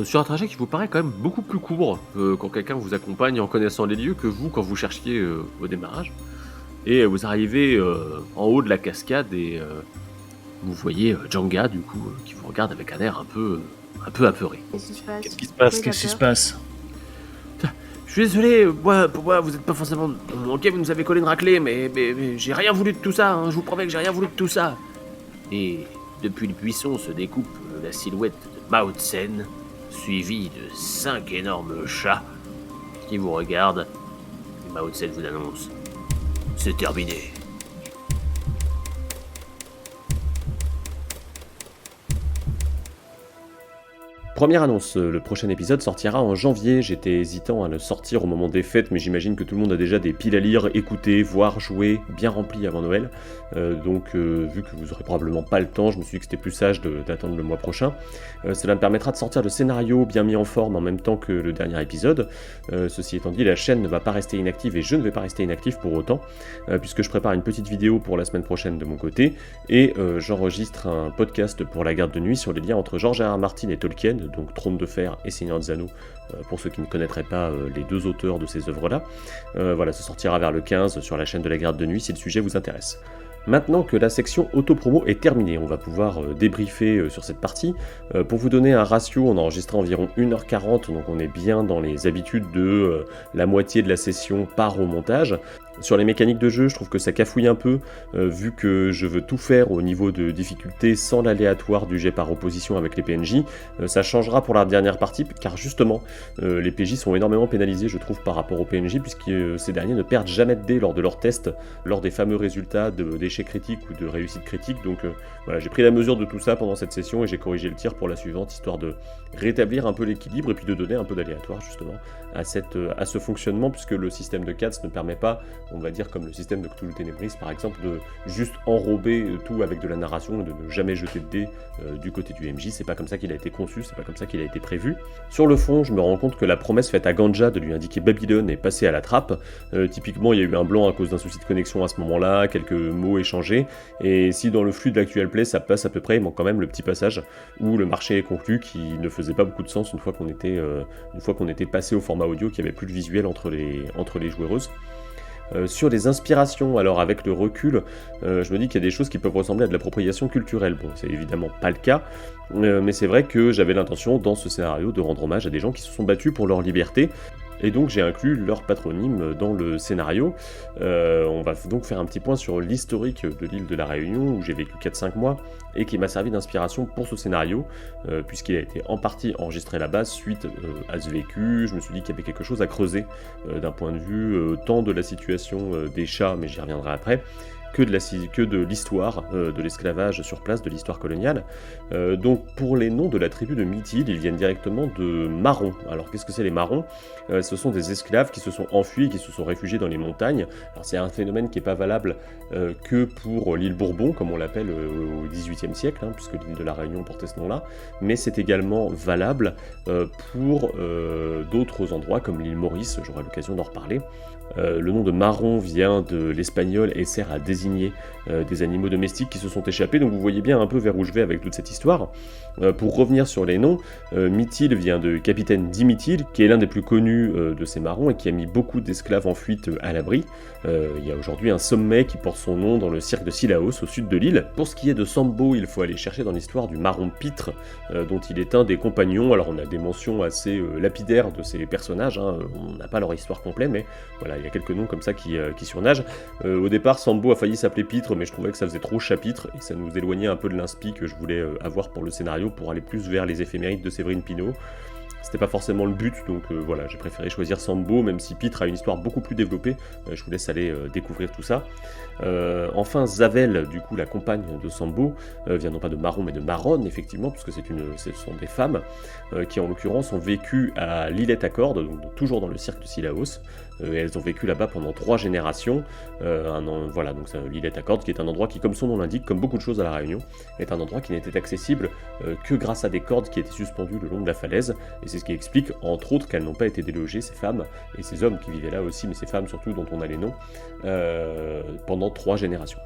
sur un trajet qui vous paraît quand même beaucoup plus court quand quelqu'un vous accompagne en connaissant les lieux que vous quand vous cherchiez au démarrage. Et vous arrivez en haut de la cascade et vous voyez Janga du coup qui vous regarde avec un air un peu apeuré. Qu'est-ce qui se passe? Qu'est-ce qui se passe? Oui, Qu'est-ce qui se d'accord. passe? Je suis désolé, pour moi vous n'êtes pas forcément... Ok, vous nous avez collé une raclée, mais j'ai rien voulu de tout ça, hein, je vous promets que j'ai rien voulu de tout ça. Et depuis le buisson se découpe la silhouette de Mao Tsen, suivie de 5 énormes chats qui vous regardent. Et Mao Tsen vous annonce: c'est terminé. Première annonce, le prochain épisode sortira en janvier. J'étais hésitant à le sortir au moment des fêtes, mais j'imagine que tout le monde a déjà des piles à lire, écouter, voir, jouer, bien remplies avant Noël. Donc vu que vous aurez probablement pas le temps, je me suis dit que c'était plus sage d'attendre le mois prochain. Cela me permettra de sortir le scénario bien mis en forme en même temps que le dernier épisode. Ceci étant dit, la chaîne ne va pas rester inactive et je ne vais pas rester inactif pour autant, puisque je prépare une petite vidéo pour la semaine prochaine de mon côté, et j'enregistre un podcast pour la garde de nuit sur les liens entre George R.R. Martin et Tolkien, donc Trône de Fer et Seigneur des Anneaux, pour ceux qui ne connaîtraient pas les deux auteurs de ces œuvres-là. Voilà, ça sortira vers le 15 sur la chaîne de la garde de nuit si le sujet vous intéresse. Maintenant que la section auto-promo est terminée, on va pouvoir débriefer sur cette partie. Pour vous donner un ratio, on a enregistré environ 1h40, donc on est bien dans les habitudes de la moitié de la session part au montage. Sur les mécaniques de jeu, je trouve que ça cafouille un peu, vu que je veux tout faire au niveau de difficulté sans l'aléatoire du jet par opposition avec les PNJ. Ça changera pour la dernière partie, car justement, les PJ sont énormément pénalisés, je trouve, par rapport aux PNJ, puisque ces derniers ne perdent jamais de dés lors de leurs tests, lors des fameux résultats d'échecs critiques ou de réussite critique. Donc voilà, j'ai pris la mesure de tout ça pendant cette session et j'ai corrigé le tir pour la suivante, histoire de rétablir un peu l'équilibre et puis de donner un peu d'aléatoire justement à ce fonctionnement, puisque le système de Katz ne permet pas, on va dire comme le système de Cthulhu Ténébris par exemple, de juste enrober tout avec de la narration et de ne jamais jeter de dés du côté du MJ. C'est pas comme ça qu'il a été conçu, c'est pas comme ça qu'il a été prévu. Sur le fond, je me rends compte que la promesse faite à Ganja de lui indiquer Babylone est passée à la trappe. Typiquement, il y a eu un blanc à cause d'un souci de connexion à ce moment-là, quelques mots échangés, et si dans le flux de l'actuel play ça passe à peu près, il manque quand même le petit passage où le marché est conclu, qui ne faisait pas beaucoup de sens une fois qu'on était passé au format audio, qu'il n'y avait plus de visuel entre les joueuses. Sur les inspirations, alors avec le recul, je me dis qu'il y a des choses qui peuvent ressembler à de l'appropriation culturelle. Bon, c'est évidemment pas le cas, mais c'est vrai que j'avais l'intention dans ce scénario de rendre hommage à des gens qui se sont battus pour leur liberté, et donc j'ai inclus leur patronyme dans le scénario. On va donc faire un petit point sur l'historique de l'île de la Réunion, où j'ai vécu 4-5 mois, et qui m'a servi d'inspiration pour ce scénario, puisqu'il a été en partie enregistré là-bas suite à ce vécu. Je me suis dit qu'il y avait quelque chose à creuser d'un point de vue tant de la situation des chats, mais j'y reviendrai après, que de l'histoire de l'esclavage sur place, de l'histoire coloniale. Donc pour les noms de la tribu de Mythil, ils viennent directement de Marrons. Alors qu'est-ce que c'est les Marrons ? Ce sont des esclaves qui se sont enfuis, qui se sont réfugiés dans les montagnes. Alors c'est un phénomène qui n'est pas valable que pour l'île Bourbon, comme on l'appelle au XVIIIe siècle, puisque l'île de la Réunion portait ce nom-là, mais c'est également valable pour d'autres endroits comme l'île Maurice, j'aurai l'occasion d'en reparler. Le nom de marron vient de l'espagnol et sert à désigner des animaux domestiques qui se sont échappés, donc vous voyez bien un peu vers où je vais avec toute cette histoire. Pour revenir sur les noms, Mythil vient de capitaine Dimithil, qui est l'un des plus connus de ces marrons et qui a mis beaucoup d'esclaves en fuite à l'abri. Il y a aujourd'hui un sommet qui porte son nom dans le cirque de Sillaos, au sud de l'île. Pour ce qui est de Sambo, il faut aller chercher dans l'histoire du marron pitre, dont il est un des compagnons. Alors on a des mentions assez lapidaires de ces personnages, on n'a pas leur histoire complète, mais voilà, il y a quelques noms comme ça qui surnagent. Au départ, Sambo a failli s'appeler Pitre, mais je trouvais que ça faisait trop chapitre, et ça nous éloignait un peu de l'inspi que je voulais avoir pour le scénario, pour aller plus vers les éphémérides de Séverine Pinault. C'était pas forcément le but, donc voilà, j'ai préféré choisir Sambo, même si Pitre a une histoire beaucoup plus développée. Je vous laisse aller découvrir tout ça. Enfin, Zavel, du coup, la compagne de Sambo, vient non pas de Marron, mais de Maronne, effectivement, puisque ce sont des femmes qui, en l'occurrence, ont vécu à l'Îlette à Cordes, donc toujours dans le cirque de Sillaos. Et elles ont vécu là-bas pendant 3 générations. Voilà, donc l'Îlette à Cordes, qui est un endroit qui, comme son nom l'indique, comme beaucoup de choses à La Réunion, est un endroit qui n'était accessible que grâce à des cordes qui étaient suspendues le long de la falaise. Et c'est ce qui explique, entre autres, qu'elles n'ont pas été délogées, ces femmes, et ces hommes qui vivaient là aussi, mais ces femmes surtout, dont on a les noms, pendant 3 générations.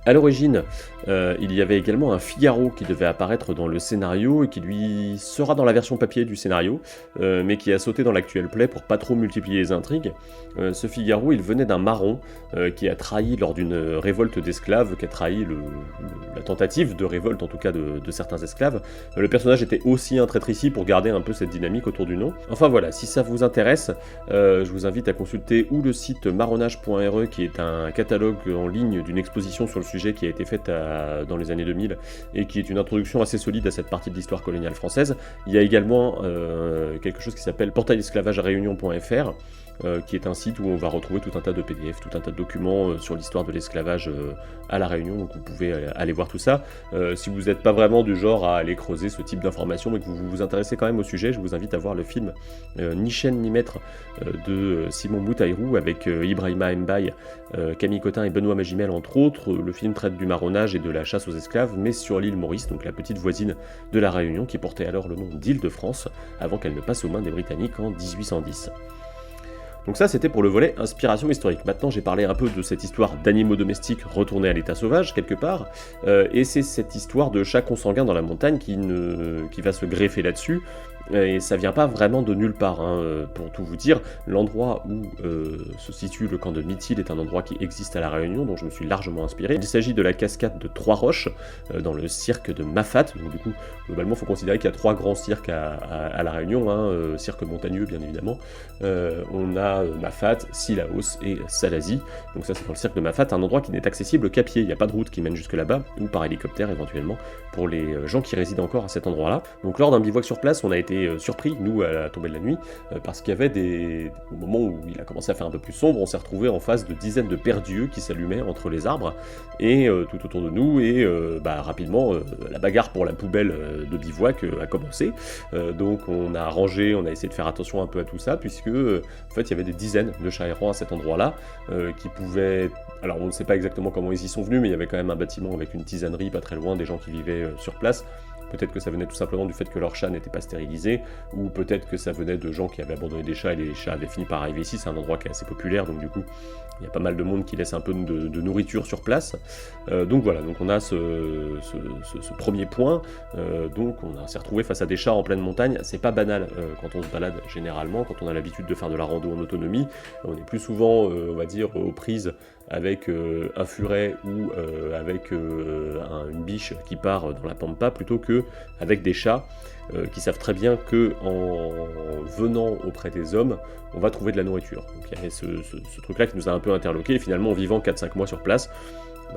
À l'origine, il y avait également un Figaro qui devait apparaître dans le scénario et qui lui sera dans la version papier du scénario, mais qui a sauté dans l'actuel play pour pas trop multiplier les intrigues. Ce Figaro, il venait d'un marron qui a trahi lors d'une révolte d'esclaves, qui a trahi la tentative de révolte en tout cas de certains esclaves. Le personnage était aussi un traître ici pour garder un peu cette dynamique autour du nom. Enfin voilà, si ça vous intéresse, je vous invite à consulter ou le site marronnage.re qui est un catalogue en ligne d'une exposition sur le sujet qui a été faite dans les années 2000 et qui est une introduction assez solide à cette partie de l'histoire coloniale française. Il y a également quelque chose qui s'appelle portail-esclavage-réunion.fr qui est un site où on va retrouver tout un tas de PDF, tout un tas de documents sur l'histoire de l'esclavage à La Réunion, donc vous pouvez aller voir tout ça. Si vous n'êtes pas vraiment du genre à aller creuser ce type d'informations, mais que vous vous intéressez quand même au sujet, je vous invite à voir le film Ni chaîne ni maître de Simon Moutaïrou avec Ibrahima Mbaye, Camille Cotin et Benoît Magimel entre autres. Le film traite du marronnage et de la chasse aux esclaves, mais sur l'île Maurice, donc la petite voisine de La Réunion, qui portait alors le nom d'Île-de-France, avant qu'elle ne passe aux mains des Britanniques en 1810. Donc ça, c'était pour le volet inspiration historique. Maintenant, j'ai parlé un peu de cette histoire d'animaux domestiques retournés à l'état sauvage, quelque part, et c'est cette histoire de chat consanguin dans la montagne qui va se greffer là-dessus, et ça vient pas vraiment de nulle part, pour tout vous dire. L'endroit où se situe le camp de Mythil est un endroit qui existe à La Réunion, dont je me suis largement inspiré. Il s'agit de la cascade de Trois-Roches, dans le cirque de Mafat. Donc du coup, globalement, il faut considérer qu'il y a 3 grands cirques à La Réunion, cirque montagneux bien évidemment. On a Mafat, Sillaos et Salazie. Donc ça c'est dans le cirque de Mafat, un endroit qui n'est accessible qu'à pied. Il n'y a pas de route qui mène jusque là-bas, ou par hélicoptère éventuellement, pour les gens qui résident encore à cet endroit-là. Donc lors d'un bivouac sur place, on a été été surpris, nous, à la tombée de la nuit, parce qu'il y avait au moment où il a commencé à faire un peu plus sombre, on s'est retrouvé en face de dizaines de paires d'yeux qui s'allumaient entre les arbres, et tout autour de nous, et rapidement, la bagarre pour la poubelle de bivouac a commencé. Donc on a rangé, on a essayé de faire attention un peu à tout ça, puisque en fait il y avait des dizaines de chats errants à cet endroit-là, qui pouvaient... Alors on ne sait pas exactement comment ils y sont venus, mais il y avait quand même un bâtiment avec une tisanerie pas très loin, des gens qui vivaient sur place. Peut-être que ça venait tout simplement du fait que leurs chats n'étaient pas stérilisés, ou peut-être que ça venait de gens qui avaient abandonné des chats et les chats avaient fini par arriver ici. C'est un endroit qui est assez populaire, donc du coup, il y a pas mal de monde qui laisse un peu de nourriture sur place. Donc voilà, donc on a ce premier point. Donc on s'est retrouvé face à des chats en pleine montagne. C'est pas banal quand on se balade généralement, quand on a l'habitude de faire de la rando en autonomie. On est plus souvent, on va dire, aux prises avec un furet ou avec une biche qui part dans la pampa, plutôt que avec des chats qui savent très bien que en venant auprès des hommes, on va trouver de la nourriture. Donc il y avait ce truc-là qui nous a un peu interloqué, et finalement en vivant 4-5 mois sur place,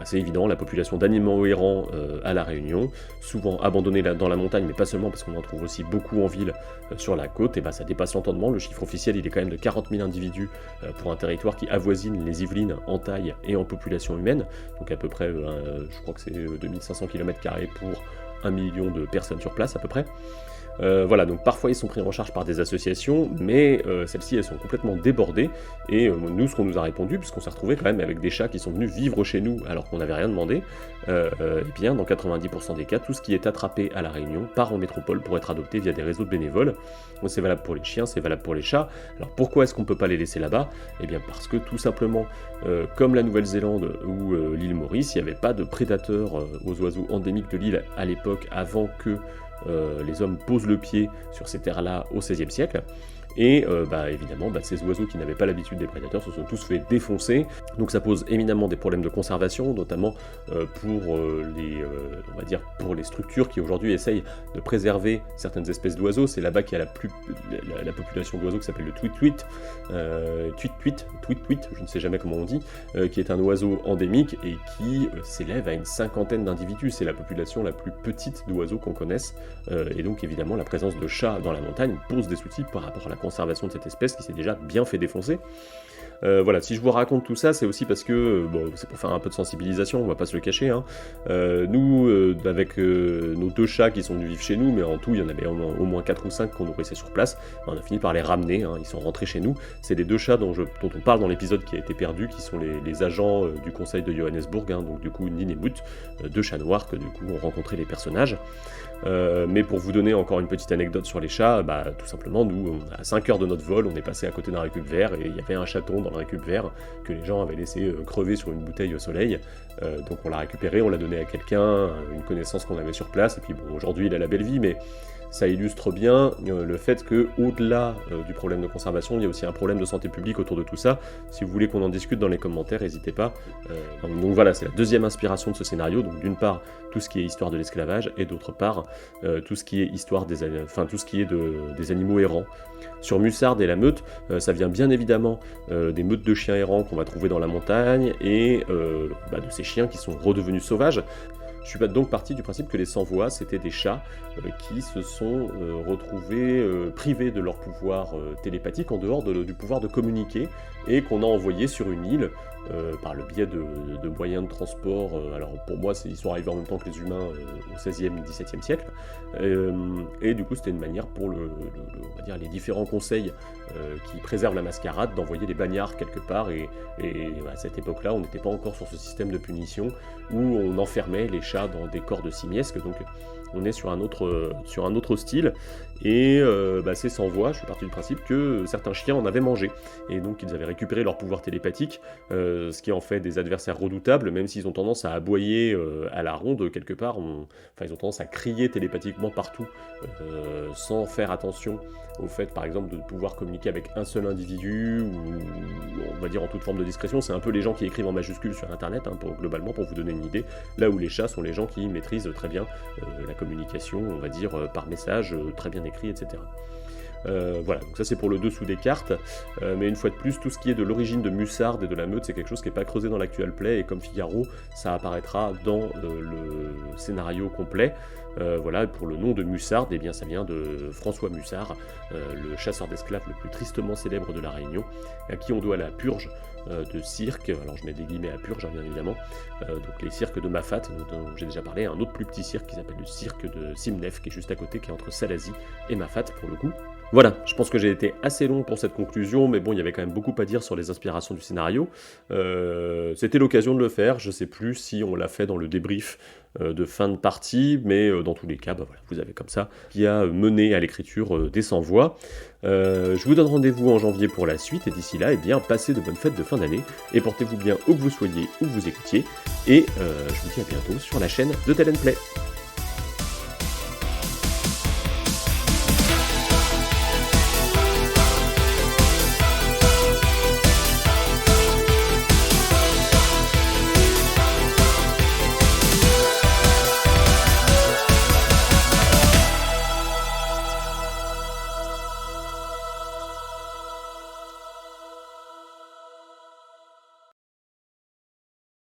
c'est évident, la population d'animaux errants à La Réunion, souvent abandonnés dans la montagne, mais pas seulement, parce qu'on en trouve aussi beaucoup en ville sur la côte, et ça dépasse l'entendement. Le chiffre officiel, il est quand même de 40 000 individus pour un territoire qui avoisine les Yvelines en taille et en population humaine, donc à peu près, je crois que c'est 2500 km² pour 1 million de personnes sur place à peu près. Voilà, donc parfois ils sont pris en charge par des associations, mais celles-ci elles sont complètement débordées, et nous, ce qu'on nous a répondu, puisqu'on s'est retrouvé quand même avec des chats qui sont venus vivre chez nous alors qu'on n'avait rien demandé, et bien dans 90% des cas, tout ce qui est attrapé à La Réunion part en métropole pour être adopté via des réseaux de bénévoles. Donc c'est valable pour les chiens, c'est valable pour les chats. Alors pourquoi est-ce qu'on ne peut pas les laisser là-bas ? Eh bien parce que tout simplement, comme la Nouvelle-Zélande ou l'île Maurice, il n'y avait pas de prédateurs aux oiseaux endémiques de l'île à l'époque, avant que les hommes posent le pied sur ces terres-là au XVIe siècle. Et évidemment, ces oiseaux qui n'avaient pas l'habitude des prédateurs se sont tous fait défoncer. Donc ça pose éminemment des problèmes de conservation, notamment pour les structures qui aujourd'hui essayent de préserver certaines espèces d'oiseaux. C'est là-bas qu'il y a la population d'oiseaux qui s'appelle le tweet-tweet, je ne sais jamais comment on dit, qui est un oiseau endémique et qui s'élève à une 50aine d'individus. C'est la population la plus petite d'oiseaux qu'on connaisse. Et donc évidemment, la présence de chats dans la montagne pose des soucis par rapport à la conservation de cette espèce qui s'est déjà bien fait défoncer. Voilà, si je vous raconte tout ça, c'est aussi parce que, c'est pour faire un peu de sensibilisation, on va pas se le cacher, hein. Nous, avec nos 2 chats qui sont venus vivre chez nous, mais en tout, il y en avait au moins 4 ou 5 qu'on nourrissait sur place, on a fini par les ramener, hein, ils sont rentrés chez nous. C'est les 2 chats dont on parle dans l'épisode qui a été perdu, qui sont les agents du conseil de Johannesburg, hein, donc du coup, Nin et Mout, 2 chats noirs que du coup ont rencontré les personnages. Mais pour vous donner encore une petite anecdote sur les chats, tout simplement, nous, à 5 heures de notre vol, on est passé à côté d'un récup vert, et il y avait un chaton dans le récup vert que les gens avaient laissé crever sur une bouteille au soleil. Donc on l'a récupéré, on l'a donné à quelqu'un, une connaissance qu'on avait sur place, et puis aujourd'hui il a la belle vie, mais ça illustre bien le fait que, au-delà du problème de conservation, il y a aussi un problème de santé publique autour de tout ça. Si vous voulez qu'on en discute dans les commentaires, n'hésitez pas. Donc voilà, c'est la deuxième inspiration de ce scénario. Donc d'une part, tout ce qui est histoire de l'esclavage, et d'autre part, tout ce qui est histoire des animaux errants. Sur Mussard et la meute, ça vient bien évidemment des meutes de chiens errants qu'on va trouver dans la montagne, et de ces chiens qui sont redevenus sauvages. Je suis donc parti du principe que les sans-voix, c'était des chats qui se sont retrouvés privés de leur pouvoir télépathique, en dehors du pouvoir de communiquer, et qu'on a envoyés sur une île par le biais de moyens de transport. Alors pour moi, ils sont arrivés en même temps que les humains au XVIe, XVIIe siècle. Et du coup, c'était une manière pour on va dire, les différents conseils qui préservent la mascarade d'envoyer des bagnards quelque part. Et à cette époque-là, on n'était pas encore sur ce système de punition où on enfermait les chats dans des corps de simiesques. Donc on est sur un autre style. Et c'est sans voix, je suis parti du principe que certains chiens en avaient mangé, et donc ils avaient récupéré leur pouvoir télépathique, ce qui en fait des adversaires redoutables, même s'ils ont tendance à aboyer à la ronde quelque part, ils ont tendance à crier télépathiquement partout, sans faire attention au fait par exemple de pouvoir communiquer avec un seul individu, ou on va dire en toute forme de discrétion. C'est un peu les gens qui écrivent en majuscules sur internet, hein, globalement, pour vous donner une idée, là où les chats sont les gens qui maîtrisent très bien la communication, on va dire par message, très bien écrit, etc. Voilà, donc ça c'est pour le dessous des cartes, mais une fois de plus, tout ce qui est de l'origine de Mussard et de la meute, c'est quelque chose qui n'est pas creusé dans l'actual play, et comme Figaro, ça apparaîtra dans le scénario complet. Voilà, pour le nom de Mussard, eh bien ça vient de François Mussard, le chasseur d'esclaves le plus tristement célèbre de la Réunion, à qui on doit la purge de cirque, alors je mets des guillemets à purge bien évidemment, donc les cirques de Mafat, dont j'ai déjà parlé, un autre plus petit cirque qui s'appelle le cirque de Simnef, qui est juste à côté, qui est entre Salazie et Mafat pour le coup. Voilà, je pense que j'ai été assez long pour cette conclusion, mais bon, il y avait quand même beaucoup à dire sur les inspirations du scénario. C'était l'occasion de le faire, je sais plus si on l'a fait dans le débrief de fin de partie, mais dans tous les cas, bah voilà, vous avez comme ça qui a mené à l'écriture des 100 voix. Je vous donne rendez-vous en janvier pour la suite, et d'ici là, eh bien, passez de bonnes fêtes de fin d'année, et portez-vous bien où que vous soyez, où que vous écoutiez, et je vous dis à bientôt sur la chaîne de Talent Play.